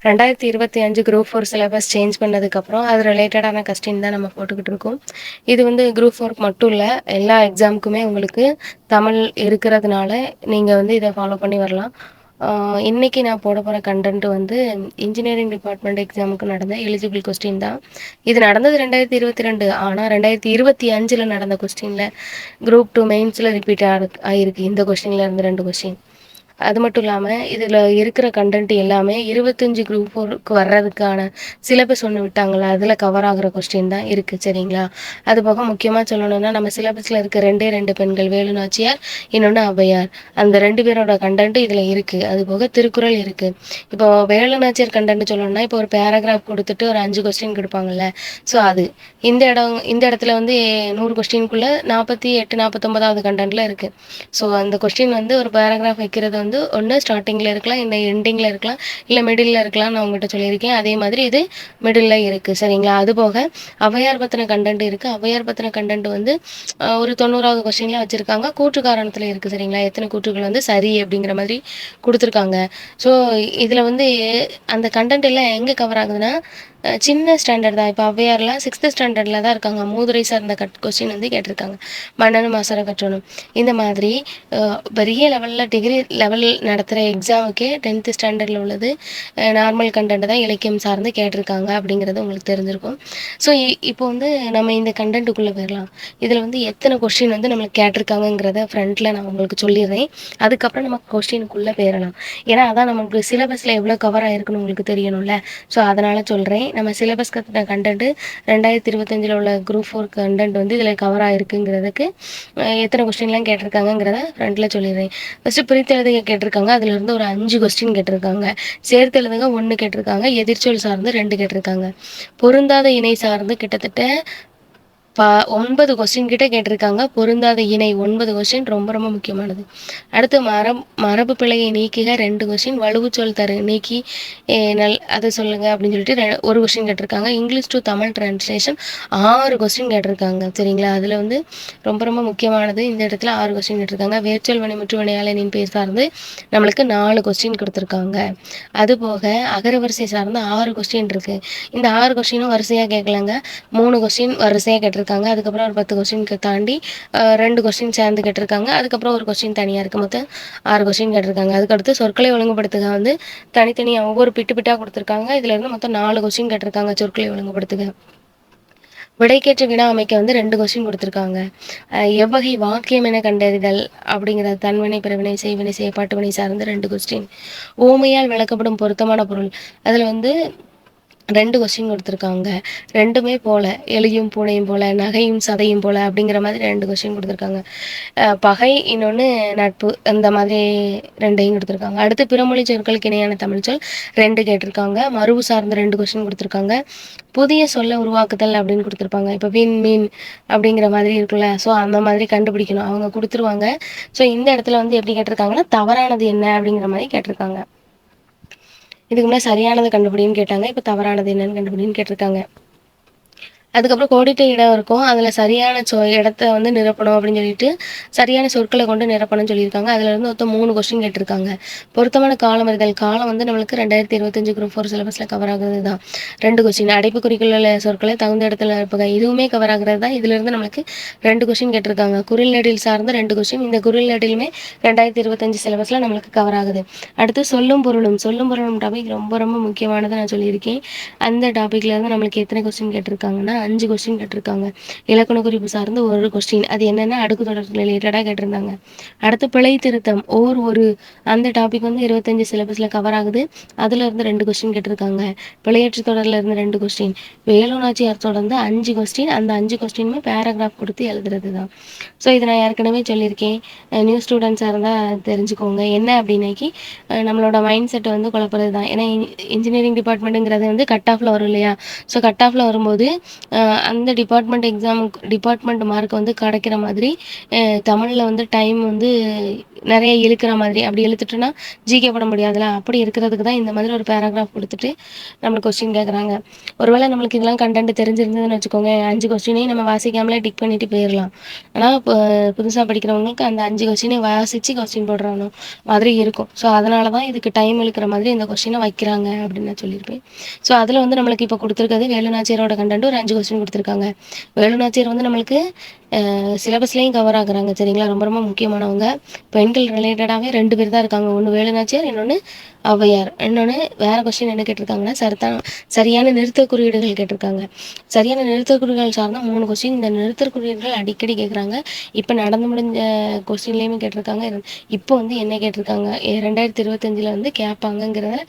2025 group 4 syllabus change பண்ணதுக்கப்புறம் அது ரிலேட்டடான கொஸ்டின் தான் நம்ம போட்டுக்கிட்டு இருக்கோம். இது வந்து குரூப் 4க்கு மட்டும் இல்ல, எல்லா எக்ஸாமுக்குமே உங்களுக்கு தமிழ் இருக்கிறதுனால நீங்கள் வந்து இதை ஃபாலோ பண்ணி வரலாம். இன்னைக்கு நான் போட போகிற கண்டென்ட் வந்து இன்ஜினியரிங் டிபார்ட்மெண்ட் எக்ஸாமுக்கு நடந்த எலிஜிபிள் கொஸ்டின் தான். இது நடந்தது 2022, ஆனால் 2025 நடந்த கொஸ்டினில் குரூப் 2 மெயின்ஸில் ரிப்பீட் ஆகிருக்கு. இந்த கொஸ்டின்ல இருந்து 2 கொஸ்டின். அது மட்டும் இல்லாமல் இதில் இருக்கிற கண்டென்ட் எல்லாமே 25 குரூப் 4க்கு வர்றதுக்கான சிலபஸ் ஒன்று விட்டாங்களா, அதில் கவர் ஆகிற கொஸ்டின் தான் இருக்குது. சரிங்களா? அது போக முக்கியமாக சொல்லணும்னா, நம்ம சிலபஸில் இருக்க 2 பெண்கள், வேலு நாச்சியார், இன்னொன்று ஔவையார், அந்த 2 பேரோட கண்டென்ட் இதில் இருக்குது. அது போக திருக்குறள் இருக்குது. இப்போ வேலு நாச்சியார் கண்டென்ட் சொல்லணும்னா, இப்போ ஒரு பேராகிராஃப் கொடுத்துட்டு ஒரு 5 கொஸ்டின் கொடுப்பாங்கல்ல, ஸோ அது இந்த இடத்துல வந்து 100 கொஸ்டினுக்குள்ளே 48 49வது கண்டென்ட்டில் இருக்குது. ஸோ அந்த கொஸ்டின் வந்து ஒரு பேராகிராஃப் வைக்கிறது வந்து ஒன்று ஸ்டார்டிங்கில் இருக்கலாம், இல்லை எண்டிங்கில் இருக்கலாம், இல்லை மிடில் இருக்கலாம். நான் உங்கள்கிட்ட சொல்லியிருக்கேன். அதே மாதிரி இது மிடில் இருக்குது. சரிங்களா? அது போக ஔவையார் பற்றின கண்டென்ட் இருக்குது. ஔவையார் பற்றின கண்டென்ட் வந்து ஒரு 90வது கொஸ்டினில் வச்சுருக்காங்க. கூற்று காரணத்தில் இருக்குது. சரிங்களா? எத்தனை கூற்றுகள் வந்து சரி அப்படிங்கிற மாதிரி கொடுத்துருக்காங்க. ஸோ இதில் வந்து அந்த கண்டென்ட் எல்லாம் எங்கே கவர் ஆகுதுன்னா, சின்ன ஸ்டாண்டர்ட் தான். இப்போ ஔவையார்லாம் 6th ஸ்டாண்டர்டில் தான் இருக்காங்க. மூதுரை சார்ந்த கொஸ்டின் வந்து கேட்டிருக்காங்க. மன்னனும் அசர கற்றோனும் இந்த மாதிரி பெரிய லெவலில் டிகிரி லெவல் நடத்துகிற எக்ஸாமுக்கே 10th ஸ்டாண்டர்டில் உள்ளது நார்மல் கண்டென்ட் தான் இலக்கியம் சார்ந்து கேட்டிருக்காங்க அப்படிங்கிறது உங்களுக்கு தெரிஞ்சிருக்கும். ஸோ இப்போ வந்து நம்ம இந்த கண்டென்ட்டுக்குள்ளே போயிடலாம். இதில் வந்து எத்தனை கொஸ்டின் வந்து நம்மளுக்கு கேட்டிருக்காங்கங்கிறத ஃப்ரண்ட்டில் நான் உங்களுக்கு சொல்லிடுறேன். அதுக்கப்புறம் நம்ம கொஸ்டினுக்குள்ளே போயிடலாம். ஏன்னா அதான் நமக்கு சிலபஸில் எவ்வளோ கவர் ஆகிருக்குன்னு உங்களுக்கு தெரியணும்ல. ஸோ அதனால் சொல்கிறேன். நம்ம சிலபஸ் கற்றுன கண்டென்ட்டு 2025 உள்ள குரூப் 4 கண்டென்ட் வந்து இதில் கவர் ஆகிருக்குங்கிறதுக்கு எத்தனை கொஸ்டின்லாம் கேட்டிருக்காங்கங்கிறத ஃப்ரண்ட்டில் சொல்லிடுறேன். ஃபஸ்ட்டு பிரித்து எழுதுக கேட்டிருக்காங்க. அதிலிருந்து ஒரு 5 கொஸ்டின் கேட்டிருக்காங்க. சேர்த்து எழுதுக 1 கேட்டிருக்காங்க. எதிர்ச்சொல் சார்ந்து 2 கேட்டிருக்காங்க. பொருந்தாத இணை சார்ந்து கிட்டத்தட்ட 9 கொஸ்டின் கிட்ட கேட்டிருக்காங்க. பொருந்தாத இணை 9 கொஸ்டின் ரொம்ப ரொம்ப முக்கியமானது. அடுத்து மரபு பிழையை நீக்குக 2 கொஸ்டின். வலுவுச்சொல் தரு நீக்கி அதை சொல்லுங்க அப்படின்னு சொல்லிட்டு 1 கொஸ்டின் கேட்டிருக்காங்க. English to Tamil translation 6 question கேட்டிருக்காங்க. சரிங்களா? அதில் வந்து ரொம்ப ரொம்ப முக்கியமானது இந்த இடத்துல 6 கொஸ்டின் கேட்டிருக்காங்க. வேர்ச்சொல் வினை முற்று வினையாளனின் பேர் சார்ந்து நம்மளுக்கு 4 கொஸ்டின் கொடுத்துருக்காங்க. அதுபோக அகரவரிசை சார்ந்து 6 கொஸ்டின் இருக்குது. இந்த 6 கொஸ்டினும் வரிசையாக கேட்கலாங்க. 3 கொஸ்டின் வரிசையாக கேட்டிருக்காங்க. அதுக்கப்புறம் ஒரு 10 கொஸ்டினுக்கு தாண்டி 2 கொஸ்டின் சேர்ந்து கேட்டிருக்காங்க. அதுக்கப்புறம் ஒரு கொஸ்டின் தனியாக இருக்குது. மொத்தம் 6 கொஸ்டின் கேட்டிருக்காங்க. அதுக்கடுத்து சொற்களை ஒழுங்குபடுத்துக வந்து தனித்தனியாக ஒவ்வொரு பிட்டாக கொடுத்துருக்காங்க. இதுல இருந்து மொத்தம் 4 கொஸ்டின் கேட்டிருக்காங்க. சொற்களை ஒழுங்குபடுத்துக. விடைக்கேற்ற வினா அமைக்க வந்து 2 கொஸ்டின் கொடுத்துருக்காங்க. எவ்வகை வாக்கியம் என கண்டறிதல் அப்படிங்கிறது தன்வினை, பிறவினை, செய்வினை, செயற்பாட்டு வினை சார்ந்து 2 கொஸ்டின். ஊமையால் விளக்கப்படும் பொருத்தமான பொருள் அதில் வந்து 2 கொஸ்டின் கொடுத்துருக்காங்க. 2மே போல, எலியும் பூனையும் போல, நகையும் சதையும் போல அப்படிங்கிற மாதிரி 2 கொஸ்டின் கொடுத்துருக்காங்க. பகை, இன்னொன்று நட்பு, அந்த மாதிரி 2ஐயும் கொடுத்துருக்காங்க. அடுத்து பிறமொழி சொற்களுக்கு இணையான தமிழ் சொல் 2 கேட்டிருக்காங்க. மரபு சார்ந்த 2 கொஸ்டின் கொடுத்துருக்காங்க. புதிய சொல்ல உருவாக்குதல் அப்படின்னு கொடுத்துருப்பாங்க. இப்போ வின் மீன் அப்படிங்கிற மாதிரி இருக்குல்ல, ஸோ அந்த மாதிரி கண்டுபிடிக்கணும். அவங்க கொடுத்துருவாங்க. ஸோ இந்த இடத்துல வந்து எப்படி கேட்டிருக்காங்கன்னா, தவறானது என்ன அப்படிங்கிற மாதிரி கேட்டிருக்காங்க. இதுக்கு முன்னாடி சரியானது கண்டுபிடின்னு கேட்டாங்க. இப்போ தவறானது என்னன்னு கண்டுபிடின்னு கேட்டிருக்காங்க. அதுக்கப்புறம் கோடிட்ட இடம் இருக்கும். அதில் சரியான இடத்த வந்து நிரப்பணும் அப்படின்னு சொல்லிட்டு சரியான சொற்களை கொண்டு நிரப்பணும்னு சொல்லியிருக்காங்க. அதுலேருந்து மொத்தம் 3 கொஸ்டின் கேட்டிருக்காங்க. பொருத்தமான காலம் அறிதல். காலம் வந்து நம்மளுக்கு 2025 குரூப் 4 சிலபஸில் கவர் ஆகுறது தான். 2 கொஸ்டின். அடைப்புக்குறிக்குள்ள சொற்களை தகுந்த இடத்துல நிரப்புக. இதுவுமே கவர் ஆகுறது தான். இதிலிருந்து நம்மளுக்கு 2 கொஸ்டின் கேட்டிருக்காங்க. குரில் நெடில் சார்ந்த 2 கொஸ்டின். இந்த குரில் நெடிலுமே 2025 சிலபஸில் நம்மளுக்கு கவர் ஆகுது. அடுத்து சொல்லும் பொருளும். சொல்லும் பொருளும் டாபிக் ரொம்ப ரொம்ப முக்கியமானதை நான் சொல்லியிருக்கேன். அந்த டாப்பிக்லேருந்து நம்மளுக்கு எத்தனை கொஸ்டின் கேட்டிருக்காங்கன்னா 5 கொஸ்டின் கேட்டிருக்காங்க. இலக்கண குறிப்பு சார்ந்து 1 கொஸ்டின். அது என்னென்னா அடுக்கு தொடர் ரிலேட்டடாக கேட்டிருந்தாங்க. அடுத்து பிழை திருத்தம் ஒரு அந்த டாபிக் வந்து 25 சிலபஸில் கவர் ஆகுது. அதுலேருந்து 2 கொஸ்டின் கேட்டிருக்காங்க. பிழையற்ற தொடரில் இருந்து 2 கொஸ்டின். வேலு நாச்சியார் தொடர்ந்து 5 கொஸ்டின். அந்த 5 கொஸ்டினுமே பேராகிராஃப் கொடுத்து எழுதுறது தான். ஸோ இதை நான் ஏற்கனவே சொல்லியிருக்கேன். நியூ ஸ்டூடெண்ட்ஸாக இருந்தால் தெரிஞ்சுக்கோங்க. என்ன அப்படின்னாக்கி நம்மளோட மைண்ட் செட்டை வந்து குழப்பறது தான். ஏன்னா இன்ஜினியரிங் டிபார்ட்மெண்ட்டுங்கிறது வந்து கட் ஆஃபில் வரும் இல்லையா? ஸோ கட் ஆஃபில் வரும்போது அந்த டிபார்ட்மெண்ட் மார்க் வந்து கிடைக்கிற மாதிரி தமிழில் வந்து டைம் வந்து நிறைய இழுக்கிற மாதிரி, அப்படி இழுத்துட்டுனா ஜிகே போட முடியாதுல்ல, அப்படி இருக்கிறதுக்கு தான் இந்த மாதிரி ஒரு பேராகிராஃப் கொடுத்துட்டு நம்மளுக்கு கொஸ்டின் கேட்குறாங்க. ஒருவேளை நம்மளுக்கு இதெல்லாம் கண்டென்ட் தெரிஞ்சிருந்ததுன்னு வச்சுக்கோங்க, 5 கொஸ்டினையும் நம்ம வாசிக்காமலே டிக் பண்ணிட்டு போயிடலாம். ஆனால் இப்போ புதுசாக படிக்கிறவங்களுக்கு அந்த 5 கொஸ்டினை வாசித்து கொஸ்டின் போடுறாங்க மாதிரி இருக்கும். ஸோ அதனால தான் இதுக்கு டைம் இழுக்கிற மாதிரி இந்த கொஸ்டினை வைக்கிறாங்க அப்படின்னு நான் சொல்லியிருப்பேன். ஸோ அதில் வந்து நம்மளுக்கு இப்போ கொடுத்துருக்கிறது வேலுநாச்சியாரோட கண்டென்ட் ஒரு 5 கொஸ்டின் கொடுத்துருக்காங்க. வேலுநாச்சியார் வந்து நம்மளுக்கு சிலபஸ்லேயும் கவர் ஆகுறாங்க சரிங்களா. ரொம்ப ரொம்ப முக்கியமானவங்க. பெண்கள் ரிலேட்டடாகவே 2 பேர் தான் இருக்காங்க. ஒன்று வேலுநாச்சியார், இன்னொன்று ஔவையார். இன்னொன்று வேறு கொஸ்டின் என்ன கேட்டிருக்காங்கன்னா சரியான நிறுத்தக் குறியீடுகள் கேட்டிருக்காங்க. சரியான நிறுத்தக் குறியீடுகள் சார்ந்த 3 கொஸ்டின். இந்த நிறுத்தக் குறியீடுகள் அடிக்கடி கேட்குறாங்க. இப்போ நடந்து முடிஞ்ச கொஸ்டின்லேயுமே கேட்டிருக்காங்க. இப்போ வந்து என்ன கேட்டிருக்காங்க 2025 வந்து கேட்பாங்கங்கிறத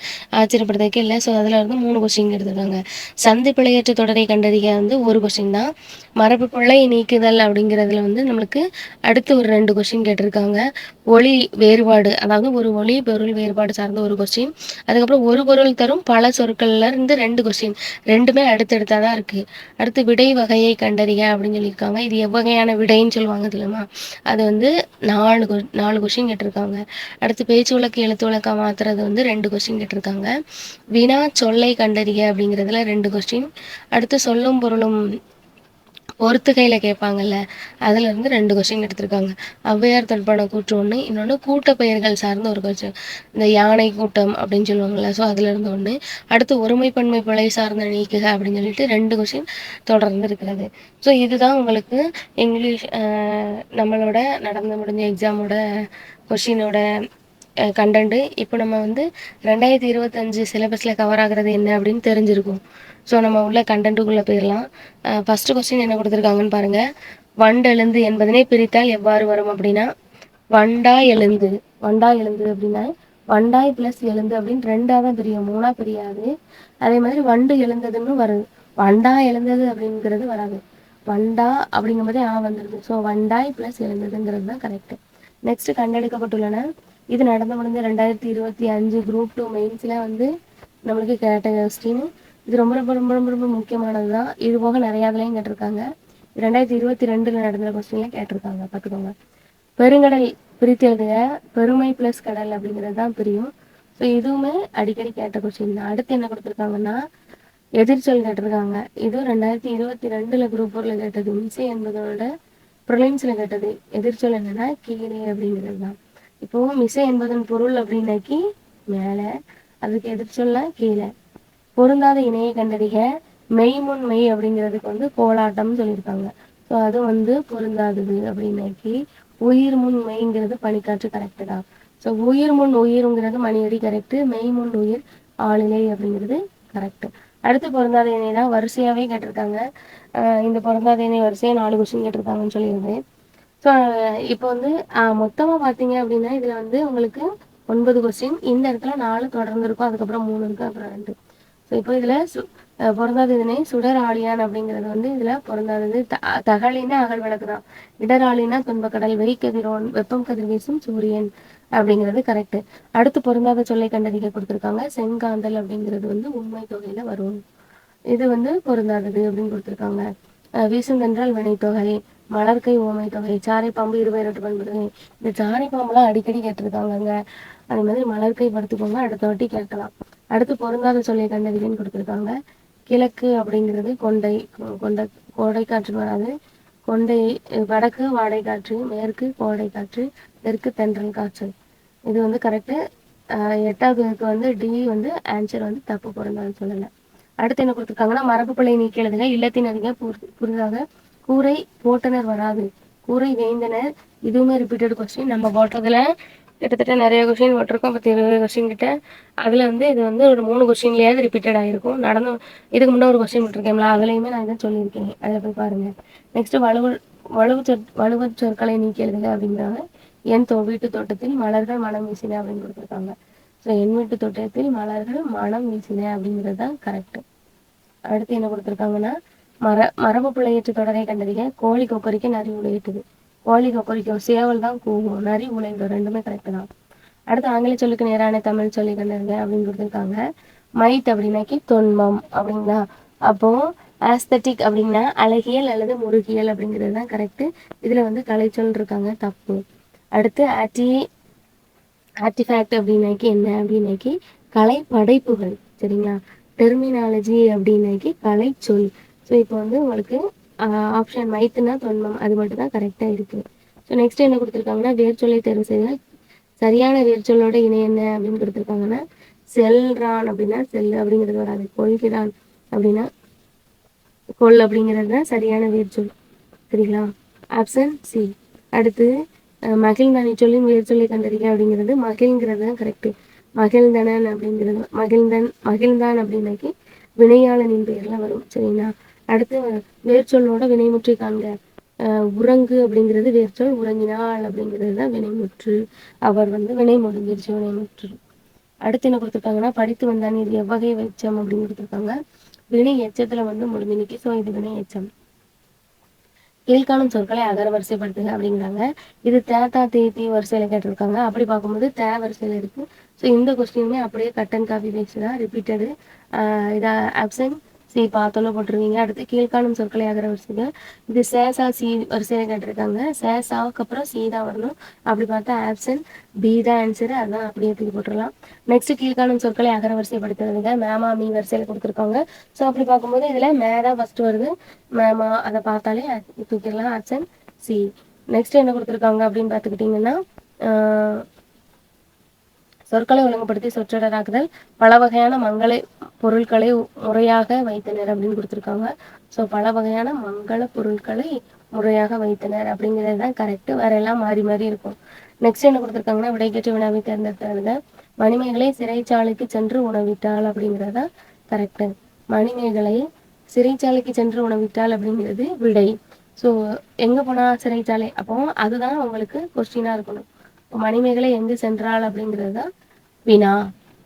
ஆச்சரியப்படுறதுக்கே இல்லை. ஸோ அதில் வந்து 3 கொஸ்டின் எடுத்திருக்காங்க. சந்தி பிழையற்ற தொடரை கண்டறிய வந்து ஒரு கொஸ்டின் தான். மரபு பிழை நீக்குதல் அப்படிங்கிறதுல வந்து நம்மளுக்கு அடுத்து ஒரு 2 கொஸ்டின் கேட்டிருக்காங்க. ஒளி வேறுபாடு, அதாவது ஒரு ஒளி பொருள் வேறுபாடு சார்ந்த ஒரு கொஸ்டின். அதுக்கப்புறம் ஒரு பொருள் தரும் பல சொற்கள்ல இருந்து 2 கொஸ்டின். ரெண்டுமே அடுத்தடுத்தா தான் இருக்கு. அடுத்து விடை வகையை கண்டறிய அப்படின்னு சொல்லியிருக்காங்க. இது எவ்வகையான விடைன்னு சொல்லுவாங்க தெரியுமா, அது வந்து 4 கொஸ்டின் கேட்டிருக்காங்க. அடுத்து பேச்சு வழக்கு எழுத்து வழக்கா மாத்துறது வந்து 2 கொஸ்டின் கேட்டிருக்காங்க. வினா சொல்லை கண்டறிய அப்படிங்கிறதுல 2 கொஸ்டின். அடுத்து சொல்லும் பொருளும் பொறுத்துகையில் கேட்பாங்கல்ல, அதில் இருந்து 2 கொஸ்டின் எடுத்திருக்காங்க. ஔவையார் தன்பான கூற்று ஒன்று, இன்னொன்று கூட்டப்பெயர்கள் சார்ந்த ஒரு கொஸ்டின். இந்த யானை கூட்டம் அப்படின்னு சொல்லுவாங்கள்ல, ஸோ அதில் இருந்து ஒன்று. அடுத்து ஒருமைப்பன்மை பிழை சார்ந்த நீக்குக அப்படின்னு சொல்லிட்டு 2 கொஸ்டின் தொடர்ந்து இருக்கிறது. ஸோ இதுதான் உங்களுக்கு இங்கிலீஷ் நம்மளோட நடந்து முடிஞ்ச எக்ஸாமோட கொஸ்டினோட கண்டென்ட்டு. இப்போ நம்ம வந்து 2025 சிலபஸில் கவர் ஆகிறது என்ன அப்படின்னு தெரிஞ்சிருக்கும். ஸோ நம்ம உள்ள கண்டென்ட்டுக்குள்ளே போயிடலாம். ஃபஸ்ட்டு கொஸ்டின் என்ன கொடுத்துருக்காங்கன்னு பாருங்கள். வண்டெழுந்து என்பதனை பிரித்தால் எவ்வாறு வரும் அப்படின்னா, வண்டா எழுந்து அப்படின்னா வண்டாய் ப்ளஸ் எழுந்து அப்படின்னு 2ஆக தான் பிரியும், 3ஆக பிரியாது. அதே மாதிரி வண்டு எழுந்ததுன்னு வருது. வண்டா எழுந்தது அப்படிங்கிறது வராது. வண்டா அப்படிங்கும்போதே வந்துடுது. ஸோ வண்டாய் ப்ளஸ் எழுந்ததுங்கிறது தான் கரெக்டு. நெக்ஸ்ட் கண்டெடுக்கப்பட்டுள்ளன. இது நடந்து முடிஞ்ச 2025 குரூப் 2 மெயின்ஸில் வந்து நம்மளுக்கு கேட்ட கொஸ்டின். இது ரொம்ப ரொம்ப ரொம்ப ரொம்ப ரொம்ப முக்கியமானது தான். இது போக நிறையா இதுலையும் கேட்டிருக்காங்க. 2022 நடந்த கொஸ்டின்ல கேட்டிருக்காங்க, பார்த்துக்கோங்க. பெருங்கடல் பிரித்து எழுதுக, பெருமை ப்ளஸ் கடல் அப்படிங்கிறது தான் பிரியும். ஸோ இதுவுமே அடிக்கடி கேட்ட கொஸ்டின் தான். அடுத்து என்ன கொடுத்துருக்காங்கன்னா எதிர்ச்சொல் கேட்டிருக்காங்க. இது 2022 குரூப் 4 கேட்டது. மிசை என்பதோட ப்ரிலிம்ஸில் கேட்டது. எதிர்ச்சொல் என்னன்னா கீழே அப்படிங்கிறது தான். இப்போ மிசை என்பதன் பொருள் அப்படின்னாக்கி மேலே, அதுக்கு எதிர்ச்சொல்லாம் கீழே. பொருந்தாத இணையை கண்டறிக, மெய்முன் மெய் அப்படிங்கிறதுக்கு வந்து கோலாட்டம்னு சொல்லியிருக்காங்க. ஸோ அது வந்து பொருந்தாதது அப்படின்னாக்கி உயிர் முன் மெய்ங்கிறது பனிக்காற்று கரெக்டு தான். ஸோ உயிர் முன் உயிருங்கிறது மணியடி கரெக்டு, மெய் முன் உயிர் ஆளிலை அப்படிங்கிறது கரெக்டு. அடுத்து பொருந்தாத இணை தான் வரிசையாகவே கேட்டிருக்காங்க. இந்த பொருந்தாத இணை வரிசையாக 4 கொஸ்டின் கேட்டிருக்காங்கன்னு சொல்லியிருந்தேன். ஸோ இப்போ வந்து மொத்தமாக பார்த்தீங்க அப்படின்னா இதில் வந்து உங்களுக்கு 9 கொஸ்டின். இந்த இடத்துல 4 தொடர்ந்து இருக்கும், அதுக்கப்புறம் 3 இருக்கும், அப்புறம் 2. ஸோ இப்போ இதில் பொருந்தாததுனே சுடர் ஆழியான் அப்படிங்கிறது வந்து இதில் பொருந்தாதது. தகழின்னா அகல் விளக்கு தான். இடராளினா துன்பக்கடல், வெறிக்கதிரோன் வெப்பம் கதிர் வீசும் சூரியன் அப்படிங்கிறது கரெக்டு. அடுத்து பொருந்தாத சொல்லை கண்டறிக்க கொடுத்துருக்காங்க. செங்காந்தல் அப்படிங்கிறது வந்து உண்மை தொகையில் வரும். இது வந்து பொருந்தாதது அப்படின்னு கொடுத்துருக்காங்க. வீசுந்தென்றால் வினைத்தொகை, மலர்கை ஓமை தொகை, சாரை பாம்பு 22 பண்புகள். இந்த சாரை பாம்புலாம் அடிக்கடி கேட்டிருக்காங்கங்க. அதே மாதிரி மலர்கை படுத்துக்கோங்க, அடுத்த வாட்டி கேட்கலாம். அடுத்து பொருந்தாத சொல்லை கண்டறின்னு கொடுத்துருக்காங்க. கிழக்கு அப்படிங்கிறது கொண்டை, கோடை காற்று வராது. கொண்டை வடக்கு வாடை காற்று, மேற்கு கோடை காற்று, தெற்கு தென்றல் காற்று. இது வந்து கரெக்டு. 8வது வந்து டி வந்து ஆன்சர் வந்து தப்பு, பொருந்தாது சொல்லலை. அடுத்து என்ன கொடுத்துருக்காங்கன்னா மரபு பிழை நீக்கி எழுதுக, இல்லத்தின் அதிக புதிதாக கூரை போட்டனர் வராது, கூரை வேந்தனர். இதுவுமே ரிப்பீட்டட் கொஸ்டின். நம்ம போட்டதுல கிட்டத்தட்ட நிறைய கொஸ்டின் போட்டிருக்கோம், 20 கொஸ்டின் கிட்ட. அதில் வந்து இது வந்து ஒரு 3 கொஸ்டின்லேயாவது ரிப்பீட்டட் ஆகிருக்கும். இதுக்கு முன்னே ஒரு கொஸ்டின் போட்டிருக்கேன்ல, அதுலேயுமே நான் இதை சொல்லியிருக்கேன், அதில் போய் பாருங்கள். நெக்ஸ்ட்டு வலுவ சொற்களை நீக்கி எழுதுக அப்படிங்கிறாங்க. என் வீட்டு தோட்டத்தில் மலர்கள் மனம் வீசின அப்படின்னு கொடுத்துருக்காங்க. ஸோ என் வீட்டு தோட்டத்தில் மலர்கள் மனம் வீசின அப்படிங்கிறது தான் கரெக்டு. அடுத்து என்ன கொடுத்துருக்காங்கன்னா மரபு பிழையற்ற தொடரை கண்டறிக, கோழி கொக்கரிக்க நரி உழையிட்டது. கோழி கொக்கரிக்கும், சேவல் தான் கூவும், நரி உழையிடும், ரெண்டுமே கரெக்டு தான். அடுத்து ஆங்கில சொல்லுக்கு நேரான தமிழ் சொல்லி கண்டறிங்க அப்படின்னு கொடுத்துருக்காங்க. மைட் அப்படின்னாக்கி தொன்மம் அப்படிங்களா. அப்போ ஆஸ்தட்டிக் அப்படின்னா அழகியல் அல்லது முருகியல் அப்படிங்கிறது தான் கரெக்டு. இதில் வந்து கலைச்சொல் இருக்காங்க, தப்பு. அடுத்து ஆர்டிஃபேக்ட் அப்படின்னாக்கி என்ன அப்படின்னாக்கி கலை படைப்புகள், சரிங்களா. டெர்மினாலஜி அப்படின்னாக்கி கலை சொல். ஸோ இப்போ வந்து உங்களுக்கு ஆப்ஷன் மைத்துனா தொன்மம் அது மட்டும் தான் கரெக்டாக இருக்குது. ஸோ நெக்ஸ்ட் என்ன கொடுத்துருக்காங்கன்னா வேர்ச்சொல்லை தேர்வு செய்ய சரியான வேர்ச்சொல்லோட இணை என்ன அப்படின்னு கொடுத்துருக்காங்கன்னா செல்றான் அப்படின்னா செல் அப்படிங்கிறது வராது. கொள்கிறான் அப்படின்னா கொள் அப்படிங்கிறது தான் சரியான வேர்ச்சொல், சரிங்களா. Option C. அடுத்து மகிழ்ந்தானி சொல்லின் வேர்ச்சொல்லை கண்டறிக அப்படிங்கிறது மகிழ்ங்கிறது தான் கரெக்டு. மகிழ்ந்தனன் அப்படிங்கிறது மகிழ்ந்தான் அப்படின்னாக்கி வினையாளனின் பெயர்லாம் வரும், சரிங்களா. அடுத்து வேர்ச்சொல்லோட வினைமுற்றி காண்க. உறங்கு அப்படிங்கிறது வேர்ச்சொல், உறங்கினாள் அப்படிங்கிறது தான் வினைமுற்று. அவர் வந்து வினை முடிஞ்சிருச்சு, வினைமுற்று. அடுத்து என்ன கொடுத்துருக்காங்கன்னா படித்து வந்தான் இது எவ்வகை எச்சம் அப்படின்னு கொடுத்துருக்காங்க. வினை எச்சத்துல வந்து முடிஞ்சு நிற்கி. ஸோ இது வினை எச்சம். கீழ்காணும் சொற்களை அகர வரிசைப்படுத்துக அப்படிங்கிறாங்க. இது தா தீ வரிசையில கேட்டிருக்காங்க. அப்படி பார்க்கும்போது தே வரிசையில இருக்கு. ஸோ இந்த கொஸ்டினுமே அப்படியே கட் அண்ட் காப்பி பேஸ்ட் தான், ரிப்பீட்டடு. இதை ஆப்ஷன் சி பார்த்தோன்னு போட்டிருக்கீங்க. அடுத்து கீழ்காணும் சொற்களை அகர வரிசைங்க. இது சேசா சி வரிசையில கேட்டிருக்காங்க. சேசாவுக்கு அப்புறம் சி தான் வரணும். அப்படி பார்த்தா ஆப்ஷன் பி தான் ஆன்சரு. அதான் அப்படியே தூக்கி போட்டுடலாம். நெக்ஸ்ட் கீழ்காணும் சொற்களை அகர வரிசைப்படுத்துறதுங்க. மேமா மீ வரிசையில கொடுத்துருக்காங்க. ஸோ அப்படி பார்க்கும்போது இதுல மே தான் ஃபர்ஸ்ட் வருது. மேமா அதை பார்த்தாலே தூக்கிடலாம், ஆப்ஷன் சி. நெக்ஸ்ட் என்ன கொடுத்துருக்காங்க அப்படின்னு பார்த்துக்கிட்டிங்கன்னா சொற்களை ஒழுங்குபடுத்தி சொற்றொடராக்குதல், பல வகையான மங்கள பொருட்களை முறையாக வைத்தனர் அப்படின்னு கொடுத்துருக்காங்க. ஸோ பல வகையான மங்கள பொருட்களை முறையாக வைத்தனர் அப்படிங்கிறது தான் கரெக்டு. வேற எல்லாம் மாறி மாறி இருக்கும். நெக்ஸ்ட் என்ன கொடுத்துருக்காங்கன்னா விடைகேற்று வினாவை தேர்ந்தெடுத்ததுல மணிமேகலை சிறைச்சாலைக்கு சென்று உணவிட்டாள் அப்படிங்கிறது தான் கரெக்டு. மணிமேகலை சிறைச்சாலைக்கு சென்று உணவிட்டாள் அப்படிங்கிறது விடை. ஸோ எங்க போனா சிறைச்சாலை, அப்போ அதுதான் உங்களுக்கு கொஸ்டினா இருக்கணும். மணிமேகலை எங்கு சென்றாள் அப்படிங்கிறது தான் வினா.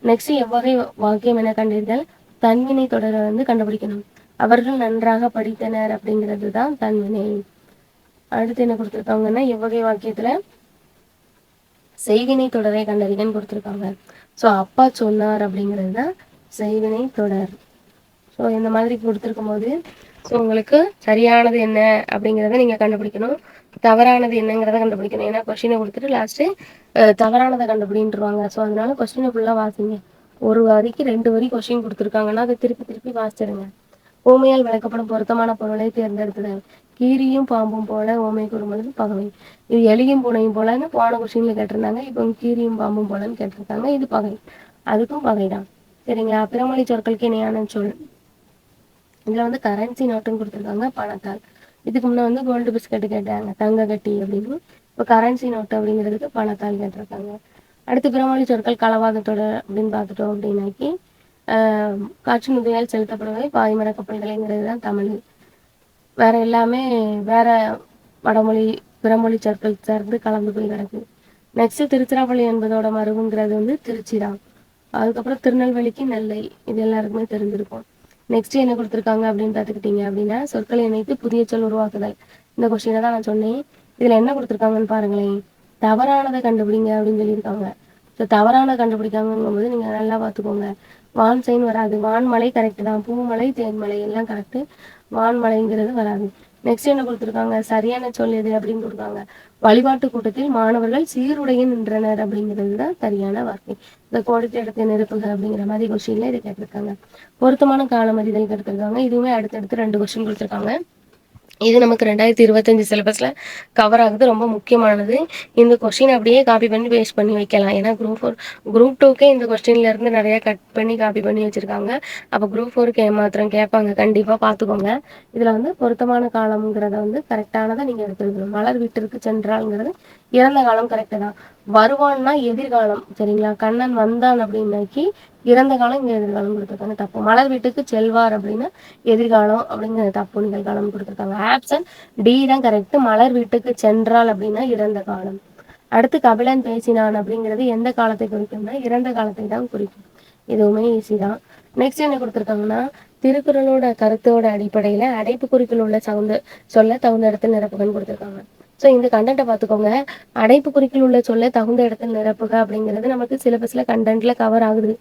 நெக்ஸ்ட் எவ்வகை வாக்கியம் என கண்டீர்கள். தன்வினை தொடரை வந்து கண்டுபிடிக்கணும். அவர்கள் நன்றாக படித்தனர் அப்படிங்கிறது தான் தன்வினை. அடுத்து என்ன கொடுத்துருக்காங்கன்னா எவ்வகை வாக்கியத்துல செய்வினை தொடரை கண்டறிகன்னு கொடுத்துருக்காங்க. ஸோ அப்பா சொன்னார் அப்படிங்கிறது தான் செய்வினை தொடர். ஸோ இந்த மாதிரி கொடுத்துருக்கும் போது ஸோ உங்களுக்கு சரியானது என்ன அப்படிங்கிறத நீங்கள் கண்டுபிடிக்கணும், தவறானது என்னங்கிறத கண்டுபிடிக்கணும். ஏன்னா கொஸ்டினை கொடுத்துட்டு லாஸ்ட்டு தவறானதை கண்டுபிடின்ட்டுருவாங்க. ஸோ அதனால கொஸ்டினை ஃபுல்லாக வாசிங்க. ஒரு வரிக்கு 2 வரி கொஸ்டின் கொடுத்துருக்காங்கன்னா அதை திருப்பி திருப்பி வாசிச்சிடுங்க. ஓமையால் விளக்கப்படும் பொருத்தமான பொருளை தேர்ந்தெடுத்துடுங்க. கீரியும் பாம்பும் போல ஓமை கூறும்பொழுது பகவை. இது எலியும் பூனையும் போலன்னு போன கொஸ்டின்ல கேட்டிருந்தாங்க. இப்போ கீரியும் பாம்பும் போலன்னு கேட்டிருக்காங்க. இது பகை, அதுக்கும் பகை தான், சரிங்களா. பிறமொழி சொற்களுக்கு இணையான சொல். இதுல வந்து கரன்சி நோட்டுன்னு கொடுத்துருக்காங்க, பணத்தால். இதுக்கு முன்னே வந்து கோல்டு பிஸ்கட் கேட்டாங்க, தங்க கட்டி அப்படின்னு. இப்போ கரன்சி நோட்டு அப்படிங்கிறதுக்கு பணத்தால் கேட்டிருக்காங்க. அடுத்து பிறமொழி சொற்கள் களவாதத்தோட அப்படின்னு பார்த்துட்டோம் அப்படின்னாக்கி காற்று நுதையால் செலுத்தப்படுவதை பாய்மர கப்பல்களைங்கிறது தான் தமிழ். வேற எல்லாமே வேற வடமொழி பிறமொழி சொற்கள் சார்ந்து கலந்து போய் கிடக்கு. நெக்ஸ்ட் திருச்சிராப்பள்ளி என்பதோட மருவுங்கிறது வந்து திருச்சி தான். அதுக்கப்புறம் திருநெல்வேலிக்கு நெல்லை, இது எல்லாருக்குமே தெரிஞ்சிருக்கும். நெக்ஸ்ட் என்ன கொடுத்துருக்காங்க அப்படின்னு பார்த்துக்கிட்டீங்க அப்படின்னா சொற்களை இணைத்து புதிய சொல் உருவாக்குதல். இந்த கொஸ்டினை தான் நான் சொன்னேன். இதுல என்ன கொடுத்துருக்காங்கன்னு பாருங்களேன். தவறானதை கண்டுபிடிங்க அப்படின்னு சொல்லியிருக்காங்க. ஸோ தவறானதை கண்டுபிடிக்காங்கும் போது நீங்க நல்லா பார்த்துக்கோங்க. வான் சைன் வராது. வான்மலை கரெக்டு தான், பூமலை தேன்மலை எல்லாம் கரெக்டு, வான்மலைங்கிறது வராது. நெக்ஸ்ட் என்ன கொடுத்துருக்காங்க, சரியான சொல் எது அப்படின்னு கொடுத்தாங்க. வழிபாட்டு கூட்டத்தில் மாணவர்கள் சீருடையில் நின்றனர் அப்படிங்கிறது தான் சரியான வார்த்தை. இந்த கோடிட்ட இடத்தை நிரப்புக அப்படிங்கிற மாதிரி கொஸ்டின்ல இதை கேட்டிருக்காங்க. பொருத்தமான காலம் அறிதல் கேட்டிருக்காங்க. இதுவுமே அடுத்தடுத்து 2 கொஸ்டின் கொடுத்துருக்காங்க. இது நமக்கு 2025 சிலபஸ்ல கவர் ஆகுது, ரொம்ப முக்கியமானது. இந்த கொஸ்டின் அப்படியே காப்பி பண்ணி பேஸ்ட் பண்ணி வைக்கலாம். ஏன்னா குரூப் 2க்கே இந்த கொஸ்டின்ல இருந்து நிறைய கட் பண்ணி காப்பி பண்ணி வச்சிருக்காங்க. அப்போ குரூப் 4க்கு ஏமாத்திரம் கேட்பாங்க, கண்டிப்பா பார்த்துக்கோங்க. இதுல வந்து பொருத்தமான காலம்ங்கிறத வந்து கரெக்டானதை நீங்க எடுத்துக்கணும். மலர் வீட்டிற்கு சென்றால்ங்கிறது இறந்த காலம் கரெக்டு தான். வருவான்னா எதிர்காலம், சரிங்களா. கண்ணன் வந்தான் அப்படின்னாக்கி இறந்த காலம், இங்க எதிர்காலம் கொடுத்துருக்காங்க, தப்பு. மலர் வீட்டுக்கு செல்வார் அப்படின்னா எதிர்காலம் அப்படிங்கிறது தப்பு, நிகழ்காலம் கொடுத்துருக்காங்க. ஆப்ஷன் டி தான் கரெக்ட். மலர் வீட்டுக்கு சென்றால் அப்படின்னா இறந்த காலம். அடுத்து கபிலன் பேசினான் அப்படிங்கிறது எந்த காலத்தை குறிக்கும்னா இறந்த காலத்தை தான் குறிக்கும். இதுவுமே ஈஸி தான். நெக்ஸ்ட் என்ன கொடுத்துருக்காங்கன்னா திருக்குறளோட கருத்தோட அடிப்படையில அடைப்பு குறிப்பில் உள்ள சொல்ல தகுந்த இடத்தில் நிரப்புகன்னு கொடுத்துருக்காங்க. ஸோ இந்த கண்டென்ட்டை பார்த்துக்கோங்க. அடைப்பு குறிப்பில் உள்ள சொல்ல தகுந்த இடத்தில் நிரப்புக அப்படிங்கிறது நமக்கு சிலபஸ்ல கண்டென்ட்ல கவர் ஆகுது.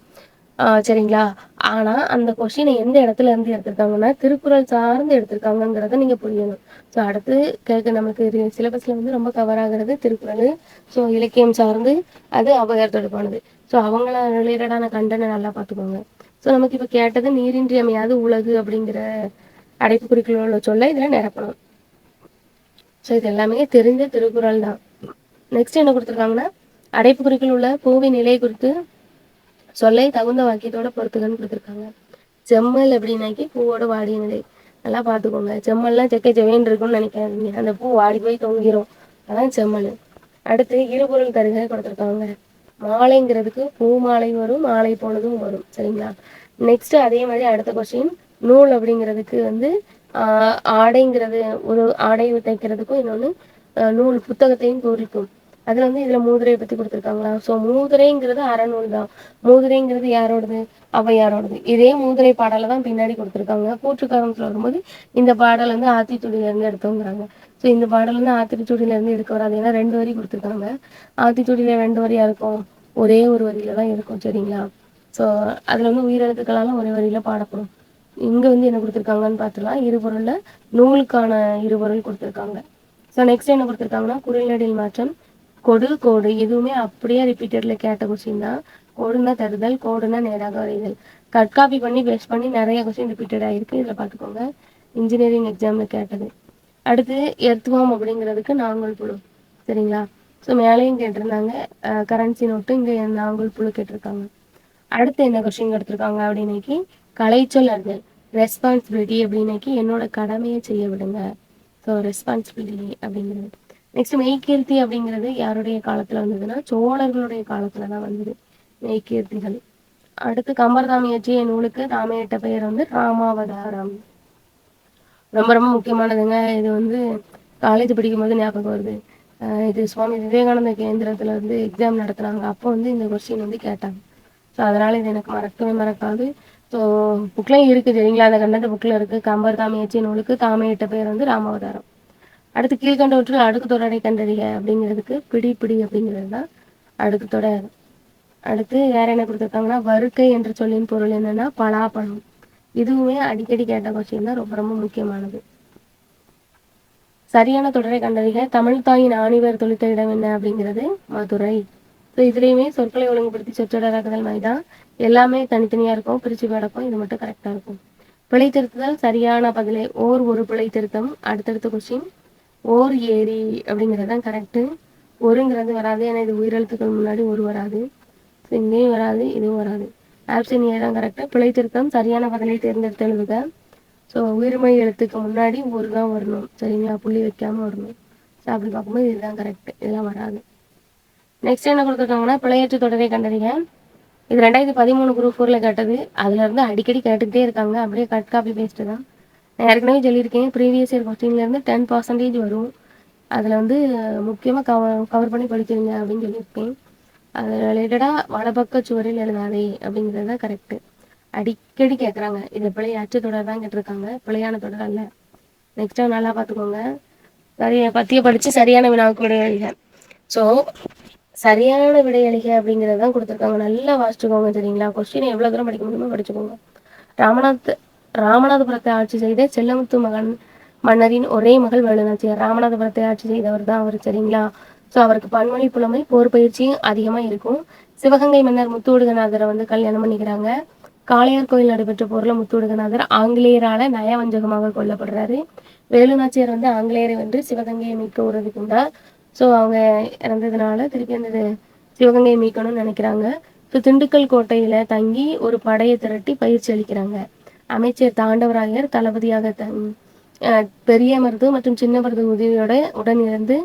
சரிங்களா? ஆனா, அந்த கொஸ்டின எந்த இடத்துல இருந்து எடுத்திருக்காங்கன்னா, திருக்குறள் சார்ந்து எடுத்திருக்காங்கங்கிறத நீங்க புரியணும். ஸோ அடுத்து நமக்கு சிலபஸ்ல வந்து ரொம்ப கவர் ஆகுறது திருக்குறளு. ஸோ இலக்கியம் சார்ந்து அது ஔவையார் தொடர்பானது. ஸோ அவங்கள ரிலேட்டடான கன்டென்ட்ட நல்லா பார்த்துக்கோங்க. ஸோ நமக்கு இப்ப கேட்டது நீரின்றி அமையாது உலகு அப்படிங்கிற அடைப்புக்குறிக்குள்ள உள்ள சொல்ல இதுல நிரப்பணும். ஸோ இது எல்லாமே தெரிஞ்ச திருக்குறள் தான். நெக்ஸ்ட் என்ன குடுத்துருக்காங்கன்னா, அடைப்புக்குறிக்குள் உள்ள பூவின் நிலை குறித்து சொல்லை தகுந்த வாக்கியத்தோட பொறுத்துக்கன்னு குடுத்துருக்காங்க. செம்மல் அப்படின்னாக்கி பூவோட வாடிய நிலை. நல்லா பார்த்துக்கோங்க. செம்மல்லாம் செக்க செவேன்னு இருக்கும்னு நினைக்காதீங்க. அந்த பூ வாடி போய் தொங்கிரும். அதான் செம்மல். அடுத்து இருபொருள் தருக கொடுத்துருக்காங்க. மாலைங்கிறதுக்கு பூ மாலை வரும், மாலை போனதும் வரும். சரிங்களா? நெக்ஸ்ட் அதே மாதிரி அடுத்த கொஸ்டின் நூல் அப்படிங்கிறதுக்கு வந்து ஆடைங்கிறது ஒரு ஆடை தைக்கிறதுக்கும் இன்னொன்று நூல் புத்தகத்தையும் குறிக்கும். அதுல வந்து இதுல மூதுரையை பத்தி கொடுத்துருக்காங்களா? ஸோ மூதுரைங்கிறது அறநூல் தான். மூதுரைங்கிறது யாரோடது? ஔவையாரோடது. இதே மூதுரை பாடலை தான் பின்னாடி கொடுத்துருக்காங்க. கூற்றுக்காரணத்துல வரும்போது இந்த பாடல் வந்து ஆத்திச்சூடியில இருந்து எடுத்தோங்கிறாங்க. ஸோ இந்த பாடல் வந்து ஆத்திச்சூடியில இருந்து எடுக்க வராது. ஏன்னா 2 வரி கொடுத்துருக்காங்க. ஆத்திச்சூடியில 2 வரியா இருக்கும். ஒரே ஒரு வரியில தான் இருக்கும். சரிங்களா? ஸோ அதுல வந்து உயிரெழுத்துக்களாலும் ஒரே வரியில பாடப்படும். இங்க வந்து என்ன கொடுத்துருக்காங்கன்னு பார்த்துலாம். இருபொருள்ல நூலுக்கான இருபொருள் கொடுத்துருக்காங்க. ஸோ நெக்ஸ்ட் என்ன கொடுத்துருக்காங்கன்னா குறிநெடில் மாற்றம் கொடு கோடு இதுவுமே அப்படியே ரிப்பீட்டட்ல கேட்ட கொஸ்டின் தான். கோடுனா தருதல், கோடுனா நேராக வரைதல். கட் காப்பி பண்ணி பேஸ்ட் பண்ணி நிறைய கொஸ்டின் ரிப்பீட்டட் ஆயிருக்கு. இதில் பார்த்துக்கோங்க. இன்ஜினியரிங் எக்ஸாம்ல கேட்டது. அடுத்து எர்த்வாம் அப்படிங்கிறதுக்கு நாங்கல் புழு. சரிங்களா? ஸோ மேலேயும் கேட்டிருந்தாங்க. கரன்சி நோட்டு இங்கே நாங்கல் புழு கேட்டிருக்காங்க. அடுத்து என்ன கொஸ்டின் எடுத்திருக்காங்க அப்படின்னாக்கி கலைச்சொல் அறிதல் ரெஸ்பான்சிபிலிட்டி அப்படின்னாக்கி என்னோட கடமையை செய்ய விடுங்க. ஸோ ரெஸ்பான்சிபிலிட்டி அப்படிங்கிறது. நெக்ஸ்ட் மெய்கீர்த்தி அப்படிங்கிறது யாருடைய காலத்துல வந்ததுன்னா சோழர்களுடைய காலத்துல தான் வந்தது மெய்கீர்த்திகள். அடுத்து கம்பர்தாமி இயற்றிய நூலுக்கு தாமையிட்ட பெயர் வந்து ராமாவதாரம். ரொம்ப ரொம்ப முக்கியமானதுங்க. இது வந்து காலேஜ் படிக்கும்போது ஞாபகம் வருது. இது சுவாமி விவேகானந்த கேந்திரத்துல வந்து எக்ஸாம் நடத்துனாங்க. அப்போ வந்து இந்த கொஸ்டின் வந்து கேட்டாங்க. ஸோ அதனால இது எனக்கு மறக்கவே மறக்காது. ஸோ புக்லையும் இருக்கு சரிங்களா? அந்த கண்டென்ட் புக்ல இருக்கு. கம்பர்தாமி இயற்றிய நூலுக்கு தாமையிட்ட பெயர் வந்து ராமாவதாரம். அடுத்து கீழ்கண்டவற்றில் அடுக்கு தொடரை கண்டறிக அப்படிங்கிறதுக்கு பிடி பிடி அப்படிங்கிறது தான் அடுக்கு தொடர். அடுத்து வேற என்ன கொடுத்துருக்காங்கன்னா வருக்கை என்ற சொல்லின் பொருள் என்னன்னா பலாப்பழம். இதுவுமே அடிக்கடி கேட்ட கொஸ்டின் தான். ரொம்ப ரொம்ப முக்கியமானது. சரியான தொடரை கண்டறிக தமிழ் தாயின் ஆணிவர் தொழித்த இடம் என்ன அப்படிங்கிறது மதுரை. ஸோ இதுலேயுமே சொற்களை ஒழுங்குபடுத்தி சொற்றொடராக்குதல் மாதிரி தான். எல்லாமே தனித்தனியாக இருக்கும். பிரித்து கிடக்கும். இது மட்டும் கரெக்டாக இருக்கும். பிழை திருத்துதல் சரியான பதிலை ஒரு பிழை திருத்தம். அடுத்தடுத்த கொஸ்டின் ஓர் ஏரி அப்படிங்கிறது தான் கரெக்டு. ஒருங்கிறது வராது. ஏன்னா இது உயிரெழுத்துக்கள் முன்னாடி ஒரு வராது. ஸோ இங்கேயும் வராது, இதுவும் வராது. ஆப்ஷன் ஏ தான் கரெக்டு. பிழை திருத்தம் சரியான பதிலை தேர்ந்தெடுத்து எழுதுக. ஸோ உயிர்மை எழுத்துக்கு முன்னாடி ஒரு தான் வரணும். சரிங்களா? புள்ளி வைக்காம வரணும். ஸோ அப்படி பார்க்கும்போது இதுதான் கரெக்டு. இதெல்லாம் வராது. நெக்ஸ்ட் என்ன கொடுத்துருக்காங்கன்னா பிழையற்ற தொடரை கண்டறிக. இது 2013 குரூப் 4ல கேட்டது. அதுல இருந்து அடிக்கடி கேட்டுக்கிட்டே இருக்காங்க. அப்படியே கட் காப்பி பேஸ்ட் தான். நான் ஏற்கனவே சொல்லியிருக்கேன். ப்ரீவியஸ் இயர் கொஸ்டின்லேருந்து 10% வரும். அதில் வந்து முக்கியமாக கவர் பண்ணி படிக்கிறீங்க அப்படின்னு சொல்லியிருக்கேன். அது ரிலேட்டடாக வலப்பக்க சுவரில் எழுதாதே அப்படிங்கிறது தான் கரெக்டு. அடிக்கடி கேட்குறாங்க. இது பிழையற்ற தொடர் தான் கேட்டிருக்காங்க. பிழையான தொடர் அல்ல. நெக்ஸ்ட்டாக நல்லா பார்த்துக்கோங்க. பத்தியை படித்து சரியான வினாவுக்கு விடை எழுதுக. ஸோ சரியான விடை எழுக அப்படிங்கிறது தான் கொடுத்துருக்காங்க. நல்லா வாசிச்சுக்கோங்க. சரிங்களா? கொஸ்டினை எவ்வளோ தூரம் படிக்க முடியுமோ படிச்சுக்கோங்க. ராமநாதபுரத்தை ஆட்சி செய்த செல்லமுத்து மன்னரின் ஒரே மகள் வேலுநாச்சியார். ராமநாதபுரத்தை ஆட்சி செய்தவர் தான் அவர். சரிங்களா? ஸோ அவருக்கு பன்மொழி புலமை போர் பயிற்சியும் அதிகமாக இருக்கும். சிவகங்கை மன்னர் முத்துவடுகநாதரை வந்து கல்யாணம் பண்ணிக்கிறாங்க. காளையார் கோயில் நடைபெற்ற போரில் முத்துவடுகநாதர் ஆங்கிலேயரால நயவஞ்சகமாக கொல்லப்படுறாரு. வேலுநாச்சியார் வந்து ஆங்கிலேயரை வென்று சிவகங்கையை மீட்க உறுதிக்குண்டா. ஸோ அவங்க இறந்ததுனால திருப்பி அந்த சிவகங்கையை மீட்கணும்னு நினைக்கிறாங்க. ஸோ திண்டுக்கல் கோட்டையில தங்கி ஒரு படையை திரட்டி பயிற்சி அளிக்கிறாங்க. அமைச்சர் தாண்டவராயர் தளபதியாக பெரிய மருது மற்றும் சின்ன மருது உதவியோட உடன் இருந்து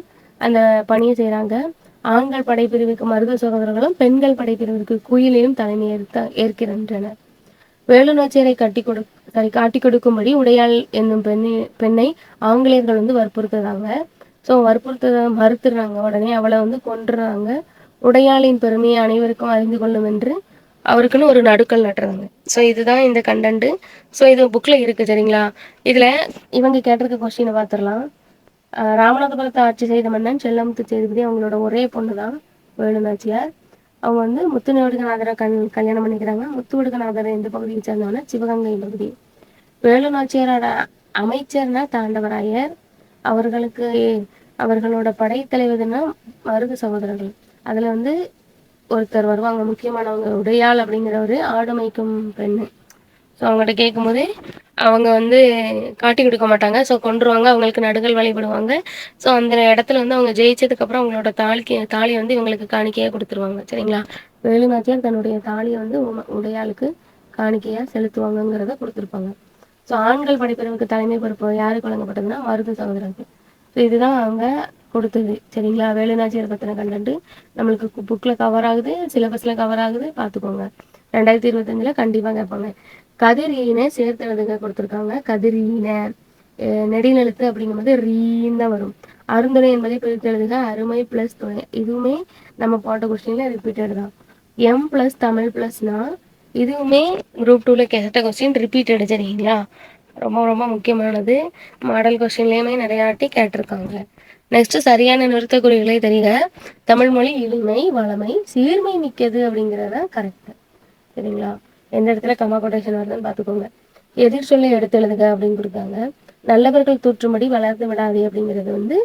அந்த பணியை செய்கிறாங்க. ஆண்கள் படைப்பிரிவுக்கு மருது சகோதரர்களும் பெண்கள் படைப்பிரிவுக்கு குயிலையும் தலைமை ஏற்கின்றனர். வேலுநாச்சியரை காட்டி கொடுக்கும்படி உடையாள் என்னும் பெண்ணை ஆங்கிலேயர்கள் வந்து வற்புறுத்துறாங்க. ஸோ மறுத்துடுறாங்க. உடனே அவளை வந்து கொன்றுறாங்க. உடையாளின் பெருமையை அனைவருக்கும் அறிந்து கொள்ளும் என்று அவருக்குன்னு ஒரு நடுக்கல் நட்டுறாங்க. ஸோ இதுதான் இந்த கண்டென்ட். ஸோ இது புக்கில் இருக்குது. சரிங்களா? இதில் இவங்க கேட்டிருக்க கொஸ்டினை பார்த்துடலாம். ராமநாதபுரத்தை ஆட்சி செய்த மன்னன் செல்லமுத்து சேதுபதி. அவங்களோட ஒரே பொண்ணு தான் வேலுநாச்சியார். அவங்க வந்து முத்துநேடுகநாதரை கல்யாணம் பண்ணிக்கிறாங்க. முத்துவடுகநாதர் எந்த பகுதியை சேர்ந்தவங்கன்னா சிவகங்கை பகுதி. வேலு நாச்சியாரோட அமைச்சர்னா தாண்டவராயர். அவர்களுக்கு அவர்களோட படைத்தலைவதுன்னா மருது சகோதரர்கள். அதுல வந்து ஒருத்தர் வருவாங்க முக்கியமானவங்க, உடையாள் அப்படிங்கிறவரு ஆடு மேய்க்கும் பெண்ணு. ஸோ அவங்ககிட்ட கேட்கும்போது அவங்க வந்து காட்டி கொடுக்க மாட்டாங்க. ஸோ கொன்றுவாங்க, அவங்களுக்கு நடுகள் வழிபடுவாங்க. ஸோ அந்த இடத்துல வந்து அவங்க ஜெயிச்சதுக்கப்புறம் அவங்களோட தாலியை வந்து இவங்களுக்கு காணிக்கையாக கொடுத்துருவாங்க. சரிங்களா? வேலுநாச்சியார் தன்னுடைய தாலியை வந்து உடையாளுக்கு காணிக்கையாக செலுத்துவாங்கங்கிறத கொடுத்துருப்பாங்க. ஸோ ஆண்கள் படைப்பிரிவுக்கு தலைமை பொறுப்பு யாருக்கு வழங்கப்பட்டதுன்னா மருது சகோதரருக்கு. ஸோ இதுதான் அவங்க கொடுத்தது. சரிங்களா? வேலுநாச்சியார் பற்றின கண்டென்ட் நம்மளுக்கு புக்கில் கவர் ஆகுது, சிலபஸில் கவர் ஆகுது, பார்த்துக்கோங்க. 2025 கண்டிப்பாக கேட்பாங்க. கதிர் ஈன சேர்த்தெழுதுக கொடுத்துருக்காங்க. கதிர் ஈன நெடிலெழுத்து அப்படிங்கும்போது ரீன்னு தான் வரும். அருந்துணை என்பதை பிரித்து எழுதுக. அருமை ப்ளஸ் துணை, இதுவுமே நம்ம போட்ட கொஸ்டினில் ரிப்பீட்டட் தான். எம் ப்ளஸ் தமிழ் ப்ளஸ்னா இதுவுமே குரூப் 2ல கேட்ட கொஸ்டின் ரிப்பீட்டட். சரிங்களா? ரொம்ப ரொம்ப முக்கியமானது. மாடல் கொஸ்டின்லேயுமே நிறையா வாட்டி கேட்டிருக்காங்க. நெக்ஸ்ட் சரியான நிறுத்தக்குறிகளை தெரிக. தமிழ் மொழி இனிமை வளமை சீர்மை மிக்கது அப்படிங்கிறத கரெக்ட். சரிங்களா? எந்த இடத்துல கமா கொட்டேஷன் வருதுன்னு பார்த்துக்கோங்க. எதிர் சொல்லை எடுத்து எழுதுக அப்படின்னு கொடுத்தாங்க. நல்லவர்கள் தூற்றும்படி வளர்ந்து விடாது அப்படிங்கிறது வந்து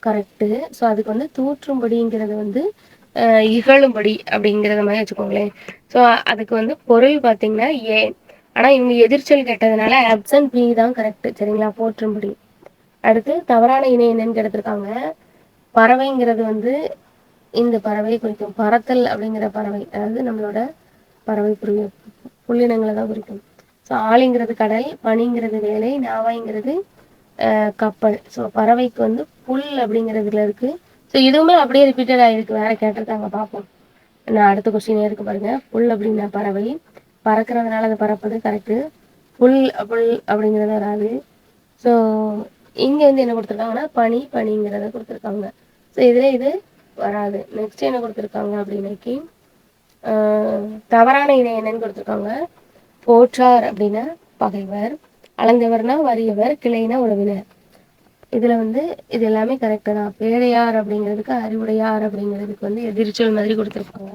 கரெக்டு. ஸோ அதுக்கு வந்து தூற்றும்படிங்கிறது வந்து இகழும்படி அப்படிங்கிறத மாதிரி வச்சுக்கோங்களேன். ஸோ அதுக்கு வந்து பொருள் பார்த்தீங்கன்னா ஏன், ஆனால் இவங்க எதிர்ச்சொல் கேட்டதுனால ஆப்ஷன் பி தான் கரெக்டு. சரிங்களா? போற்றும்படி. அடுத்து தவறான இணை என்னன்னு எடுத்திருக்காங்க. பறவைங்கிறது வந்து இந்த பறவையை குறிக்கும். பறத்தல் அப்படிங்கிற பறவை, அதாவது நம்மளோட பறவை புள்ளினங்களை தான் குறிக்கும். ஸோ ஆளிங்கிறது கடல், பனிங்கிறது வேலை, நாவாய்ங்கிறது கப்பல். ஸோ பறவைக்கு வந்து புல் அப்படிங்கிறதுல இருக்கு. ஸோ இதுவுமே அப்படியே ரிப்பீட்டட் ஆகிருக்கு, வேற கேட்டிருக்காங்க, பார்ப்போம். நான் அடுத்த கொஸ்டின் இருக்கு பாருங்க. புல் அப்படின்னா பறவை, பறக்கிறதுனால அது பறப்பது கரெக்டு. புல் அப்படிங்கிறது வராது. ஸோ இங்கே வந்து என்ன கொடுத்துருக்காங்கன்னா பனிங்கிறத கொடுத்துருக்காங்க. ஸோ இதில் இது வராது. நெக்ஸ்ட் என்ன கொடுத்துருக்காங்க அப்படின்னாக்கி தவறான இணை என்னன்னு கொடுத்துருக்காங்க. போற்றார் அப்படின்னா பகைவர், அளந்தவர்னா வறியவர், கிளைனா உறவினர். இதுல வந்து இது எல்லாமே கரெக்டு தான். பேழையார் அப்படிங்கிறதுக்கு அறிவுடையார் அப்படிங்கிறதுக்கு வந்து எதிர்ச்சொல் மாதிரி கொடுத்துருப்பாங்க.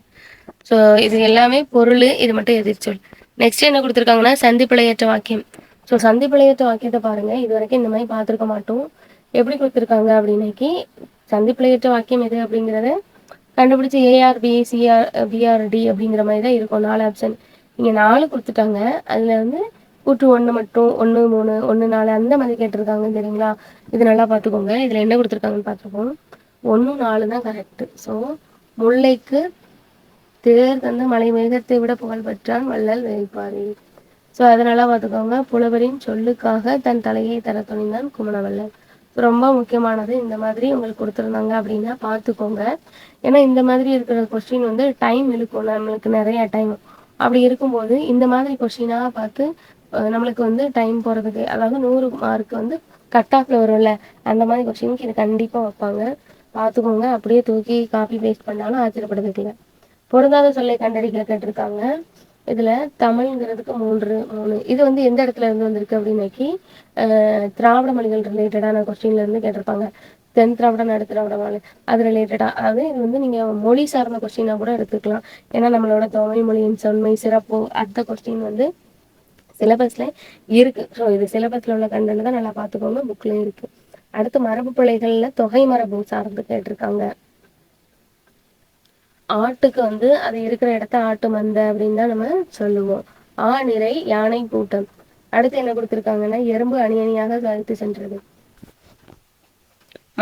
ஸோ இது எல்லாமே பொருள், இது மட்டும் எதிர்ச்சொல். நெக்ஸ்ட் என்ன கொடுத்துருக்காங்கன்னா சந்திப்பிழையற்ற வாக்கியம். ஸோ சந்திப்பிழையற்ற வாக்கியத்தை பாருங்க, இது வரைக்கும் இந்த மாதிரி பார்த்துருக்க மாட்டோம். எப்படி கொடுத்துருக்காங்க அப்படின்னாக்கி சந்திப்பிழையற்ற வாக்கியம் எது அப்படிங்கிறத கண்டுபிடிச்சி ஏஆர்பி பிஆர்டி அப்படிங்கிற மாதிரி தான் இருக்கும். 4 ஆப்ஷன் இங்கே 4 கொடுத்துட்டாங்க. அதில் வந்து கூற்று 1 மட்டும் 1 3 1 4 அந்த மாதிரி கேட்டிருக்காங்க. சரிங்களா? இது நல்லா பார்த்துக்கோங்க. இதில் என்ன கொடுத்துருக்காங்கன்னு பார்த்துருக்கோம். 1 4 தான் கரெக்டு. ஸோ முல்லைக்கு தேர் தந்து மலை மேகத்தை விட புகழ் பெற்றான் வள்ளல் வேள்பாரி. ஸோ அதனால பார்த்துக்கோங்க. புலவரின் சொல்லுக்காக தன் தலையை தர துணிந்தான் குமணவள்ளல். ரொம்ப முக்கியமானது. இந்த மாதிரி உங்களுக்கு கொடுத்துருந்தாங்க அப்படின்னா பார்த்துக்கோங்க. ஏன்னா இந்த மாதிரி இருக்கிற கொஸ்டின் வந்து டைம் இழுக்கும், நம்மளுக்கு நிறைய டைம். அப்படி இருக்கும்போது இந்த மாதிரி கொஸ்டினாக பார்த்து நம்மளுக்கு வந்து டைம் போகிறதுக்கு, அதாவது 100 மார்க் வந்து கட் ஆஃப்ல வரும்ல, அந்த மாதிரி கொஸ்டினுக்கு இது கண்டிப்பாக வைப்பாங்க. பார்த்துக்கோங்க. அப்படியே தூக்கி காப்பி பேஸ்ட் பண்ணாலும் ஆச்சரியப்படுறதுக்கு இல்லை. பொருந்தாத சொல்லை கண்டறிக்க கேட்டிருக்காங்க. இதில் தமிழ்ங்கிறதுக்கு 3 இது வந்து எந்த இடத்துல இருந்து வந்திருக்கு அப்படின்னாக்கி திராவிட மொழிகள் ரிலேட்டடான கொஸ்டின்ல இருந்து கேட்டிருப்பாங்க. தென் திராவிட நடு திராவிட மொழி அது ரிலேட்டடா, அதாவது இது வந்து நீங்கள் மொழி சார்ந்த கொஸ்டினாக கூட எடுத்துக்கலாம். ஏன்னா நம்மளோட தமிழ் மொழியின் தொன்மை சிறப்பு அந்த கொஸ்டின் வந்து சிலபஸ்ல இருக்கு. ஸோ இது சிலபஸ்ல உள்ள கண்டென்ட் தான், நல்லா பார்த்துக்கோங்க. புக்லேயும் இருக்கு. அடுத்து மரபு பிழைகள்ல தொகை மரபு சார்ந்து கேட்டிருக்காங்க. ஆட்டுக்கு வந்து அது இருக்கிற இடத்த ஆட்டு மந்த அப்படின்னு தான் நம்ம சொல்லுவோம். நிறை யானை கூட்டம். அடுத்து என்ன கொடுத்துருக்காங்கன்னா எறும்பு அணி அணியாக கழித்து சென்றது.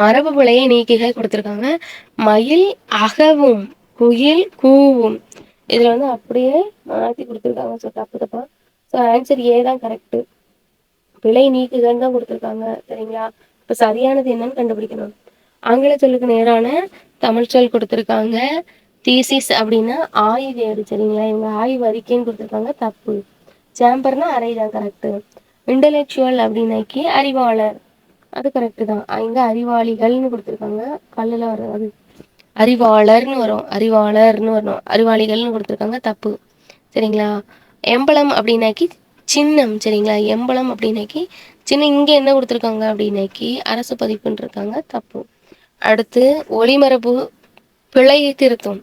மரபு பிழையை நீக்கிக கொடுத்துருக்காங்க. மயில் அகவும் குயில் கூவும். இதுல வந்து அப்படியே மாற்றி கொடுத்துருக்காங்க. ஸோ தப்பா. ஸோ ஆன்சர் ஏ தான் கரெக்டு. பிழை நீக்குகன்னு தான் கொடுத்துருக்காங்க. சரிங்களா? இப்போ சரியானது என்னன்னு கண்டுபிடிக்கணும். ஆங்கில சொல்லுக்கு நேரான தமிழ் சொல் கொடுத்துருக்காங்க. தீசிஸ் அப்படின்னா ஆய்வேடு. சரிங்களா? இவங்க ஆய்வு அறிக்கைன்னு கொடுத்துருக்காங்க, தப்பு. சேம்பர்னா அறை தான் கரெக்டு. இன்டலெக்சுவல் அப்படின்னாக்கி அறிவாளர், அது கரெக்டு தான். இங்கே அறிவாளிகள்னு கொடுத்துருக்காங்க, கல்லில் வர்றது அறிவாளர்னு வரும், அறிவாளிகள்னு கொடுத்துருக்காங்க, தப்பு. சரிங்களா? எம்பளம் அப்படின்னாக்கி சின்னம். சரிங்களா? எம்பளம் அப்படின்னாக்கி சின்னம். இங்கே என்ன கொடுத்துருக்காங்க அப்படின்னாக்கி அரசு பதிப்புன்னு இருக்காங்க, தப்பு. அடுத்து ஒளிமரபு பிழையை திருத்தும்.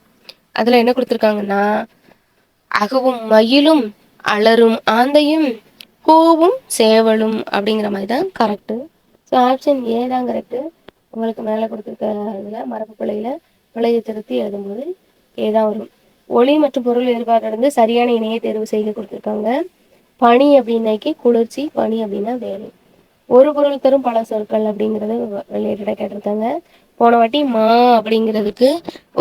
அதுல என்ன கொடுத்துருக்காங்கன்னா, அகவும் மயிலும் அலரும் ஆந்தையும் கூவும் சேவலும் அப்படிங்கிற மாதிரி தான் கரெக்டு. ஸோ ஆப்ஷன் ஏ தான் கரெக்டு. உங்களுக்கு மேலே கொடுத்துருக்க இதில் மரபு பிழையில பிழையை திருத்தி எழுதும்போது ஏ தான் வரும். ஒளி மற்றும் பொருள் வேறுபாடு சரியான இணையை தேர்வு செய்து கொடுத்துருக்காங்க. பனி அப்படின்னாக்கி குளிர்ச்சி, பனி அப்படின்னா வேலை. ஒரு பொருள் தரும் பல சொற்கள் அப்படிங்கிறது ரிலேட்டடாக கேட்டிருக்காங்க. போன வாட்டி மா அப்படிங்கிறதுக்கு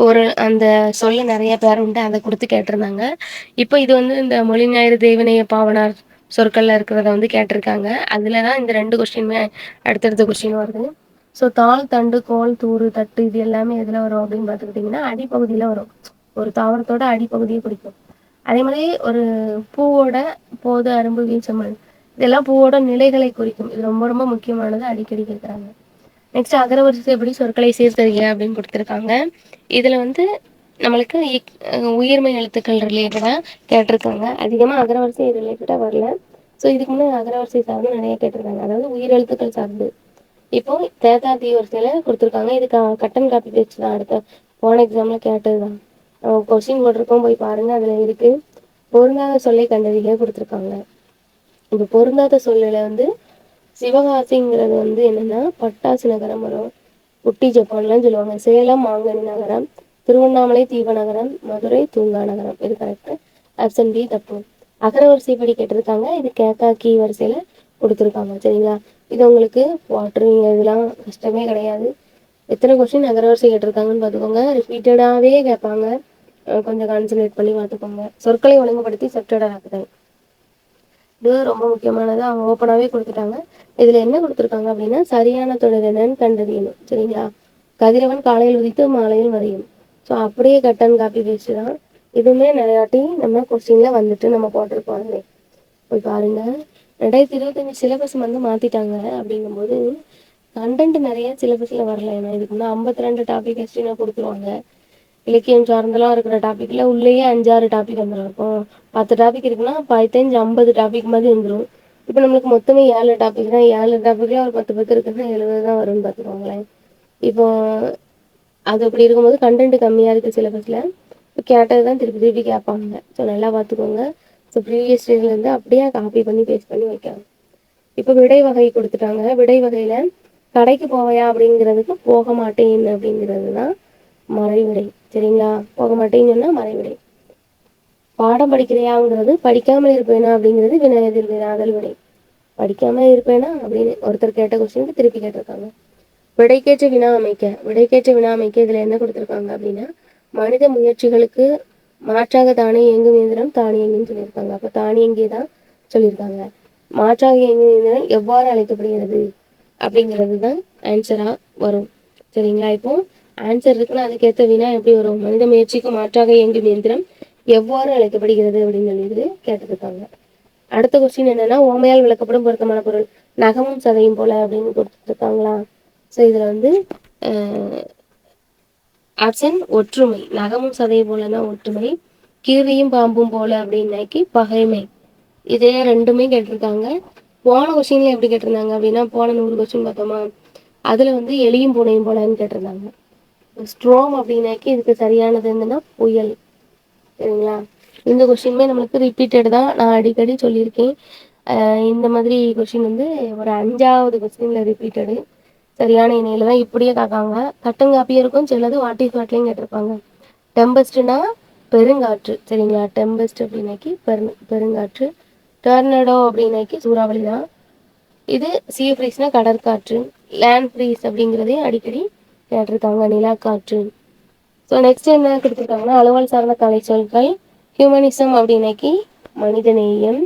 ஒரு அந்த சொல்ல நிறைய பேர் உண்டு, அதை கொடுத்து கேட்டிருந்தாங்க. இப்போ இது வந்து இந்த மொழி ஞாயிறு தேவனைய பாவனார் சொற்கள்ல இருக்கிறத வந்து கேட்டிருக்காங்க. அதில் தான் இந்த 2 கொஸ்டினுமே அடுத்தடுத்த கொஸ்டின் வருது. ஸோ தாள், தண்டு, கோல், தூறு, தட்டு இது எல்லாமே எதில் வரும் அப்படின்னு பார்த்துக்கிட்டிங்கன்னா அடிப்பகுதியில் வரும். ஒரு தாவரத்தோட அடிப்பகுதியை பிடிக்கும். அதே மாதிரி ஒரு பூவோட போது, அரும்பு, வீச்சமல் இதெல்லாம் பூவோட நிலைகளை குறிக்கும். இது ரொம்ப ரொம்ப முக்கியமானது, அடிக்கடி கேட்குறாங்க. நெக்ஸ்ட் அகரவரிசை எப்படி சொற்களை சீர்தறிக அப்படின்னு கொடுத்துருக்காங்க. இதில் வந்து நம்மளுக்கு உயிர்மை எழுத்துக்கள் ரிலேட்டடாக கேட்டிருக்காங்க. அதிகமாக அகரவரிசை ரிலேட்டடாக வரல. ஸோ இதுக்கு முன்னாடி அகரவரிசை சார்ந்து நிறைய கேட்டிருக்காங்க, அதாவது உயிரெழுத்துக்கள் சார்ந்து. இப்போ தேதா தீ வரிசையில் கொடுத்துருக்காங்க. இது கட்டன் காப்பி பேச்சு தான். அடுத்த போன எக்ஸாமில் கேட்டது தான். கொஸ்டின் போட்டிருக்கோம், போய் பாருங்கள், அதில் இருக்குது. பொருந்தாத சொல்லை கண்டறிக கொடுத்துருக்காங்க. இப்போ பொருந்தாத சொல்லில் வந்து சிவகாசிங்கிறது வந்து என்னென்னா பட்டாசு நகரம் வரும், குட்டி ஜப்பான்லாம் சொல்லுவாங்க. சேலம் மாங்கனி நகரம், திருவண்ணாமலை தீபநகரம், மதுரை தூங்கா நகரம். இது கரெக்டு. ஆப்ஷன் பி தப்பு. அகரவரிசைப்படி கேட்டிருக்காங்க. இது கேக்கா கீ வரிசையில் கொடுத்துருக்காங்க. சரிங்களா? இது உங்களுக்கு போட்டுருவீங்க, இதெல்லாம் கஷ்டமே கிடையாது. எத்தனை கொஸ்டின் அகரவரிசை கேட்டிருக்காங்கன்னு பார்த்துக்கோங்க. ரிப்பீட்டடாகவே கேட்பாங்க, கொஞ்சம் கான்சன்ட்ரேட் பண்ணி பார்த்துக்கோங்க. சொற்களை ஒழுங்குபடுத்தி சொற்றொடர் ஆக்குதல் இது ரொம்ப முக்கியமானது. அவங்க ஓப்பனாகவே கொடுத்துட்டாங்க. இதில் என்ன கொடுத்துருக்காங்க அப்படின்னா சரியான தொடர் என்னன்னு கண்டறியணும். சரிங்களா? கதிரவன் காலையில் உதித்து மாலையில் மறையும். ஸோ அப்படியே கட்டன் காப்பி பேஸ்ட் தான். இதுவுமே நிறையாட்டி நம்ம கொஸ்டினில் வந்துட்டு நம்ம போட்டிருப்போம். போய் பாருங்க. 2025 சிலபஸ் வந்து மாற்றிட்டாங்க. அப்படிங்கும்போது கண்டென்ட் நிறைய சிலபஸில் வரல. ஏன்னா இதுக்கு முன்னே 52 டாபிக் ஹிஸ்ட்ரியில் கொடுத்துருவாங்க. இலக்கியம் சார்ந்தெல்லாம் இருக்கிற டாப்பிக்கில் உள்ளேயே 5-6 டாபிக் வந்துடும். இப்போ 10 டாபிக் இருக்குன்னா 50 டாபிக் மாதிரி வந்துடும். இப்போ நம்மளுக்கு மொத்தமே 7 டாபிக் தான். 7 டாப்பிக்கில் ஒரு 10 இருக்குதுன்னா 70 தான் வரும்னு பார்த்துக்கோங்களேன். இப்போ அது அப்படி இருக்கும்போது கண்டென்ட் கம்மியாக இருக்குது சிலபஸில். இப்போ கேட்டது தான் திருப்பி திருப்பி கேட்பாங்க. ஸோ நல்லா பார்த்துக்கோங்க. ஸோ ப்ரீவியஸ் இயர்லேருந்து அப்படியே காப்பி பண்ணி பேஸ்ட் பண்ணி வைக்கலாம். இப்போ விடை வகை கொடுத்துட்டாங்க. விடை வகையில் கடைக்கு போவையா அப்படிங்கிறதுக்கு போக மாட்டேன் அப்படிங்கிறது தான் மறைவிடை. சரிங்களா? போக மாட்டேன்னு சொன்னால் மறைவிடை. பாடம் படிக்கிறையாங்கிறது படிக்காமல் இருப்பேனா அப்படிங்கிறது வினா எதிர் வினாதல் விடை. படிக்காமல் இருப்பேனா அப்படின்னு ஒருத்தர் கேட்ட கொஸ்டினுக்கு திருப்பி கேட்டிருக்காங்க. விடைக்கேற்ற வினா அமைக்க. விடைக்கேற்ற வினா அமைக்க இதில் என்ன கொடுத்துருக்காங்க அப்படின்னா மனித முயற்சிகளுக்கு மாற்றாக தானே இயங்கும் இயந்திரம் தானியங்கின்னு சொல்லியிருக்காங்க. அப்போ தானியங்கி தான் சொல்லியிருக்காங்க. மாற்றாக இயங்கும் இயந்திரம் எவ்வாறு அழைக்கப்படுகிறது அப்படிங்கிறது தான் ஆன்சராக வரும். சரிங்களா? இப்போ ஆன்சர் இருக்குன்னா அதுக்கேற்ற வினா எப்படி வரும்? மனித முயற்சிக்கு மாற்றாக இயங்கும் இயந்திரம் எவ்வாறு அழைக்கப்படுகிறது அப்படின்னு சொல்லிட்டு கேட்டிருக்காங்க. அடுத்த கொஸ்டின் என்னன்னா ஓமையால் விளக்கப்படும் பொருத்தமான பொருள் நகமும் சதையும் போல அப்படின்னு கொடுத்துருக்காங்களா? ஸோ இதில் வந்து ஆப்ஷன் ஒற்றுமை. நகமும் சதையும் போலன்னா ஒற்றுமை, கீரியும் பாம்பும் போல அப்படின்னாக்கி பகைமை. இதே ரெண்டுமே கேட்டிருக்காங்க. போன கொஸ்டின்ல எப்படி கேட்டிருந்தாங்க அப்படின்னா போன 100 கொஸ்டின் பார்த்தோமா, அதில் வந்து எலியும் பூனையும் போலன்னு கேட்டிருந்தாங்க. ஸ்ட்ரோம் அப்படின்னாக்கி இதுக்கு சரியானது என்னன்னா புயல். சரிங்களா? இந்த கொஸ்டினுமே நம்மளுக்கு ரிப்பீட்டட் தான். நான் அடிக்கடி சொல்லியிருக்கேன். இந்த மாதிரி கொஸ்டின் வந்து ஒரு 5வது கொஸ்டினில் ரிப்பீட்டடு. சரியான இணையில தான் இப்படியே காக்காங்க. கட்டங்காப்பியும் இருக்கும், சிலது வாட்டி ஃபாட்லையும் கேட்டிருப்பாங்க. டெம்பஸ்ட்னா பெருங்காற்று. சரிங்களா? டெம்பஸ்ட் அப்படின்னாக்கி பெருங்காற்று. டொர்னடோ அப்படின்னாக்கி சூறாவளி தான். இது சீ ஃப்ரீஸ்னா கடற்காற்று. லேண்ட் ஃப்ரீஸ் அப்படிங்கிறதையும் அடிக்கடி கேட்டிருக்காங்க, நிலாக்காற்று. ஸோ நெக்ஸ்ட் என்ன கொடுத்துருக்காங்கன்னா அலுவல் சார்ந்த கலை சொற்கள். ஹியூமனிசம் அப்படின்னாக்கி மனிதநேயம்.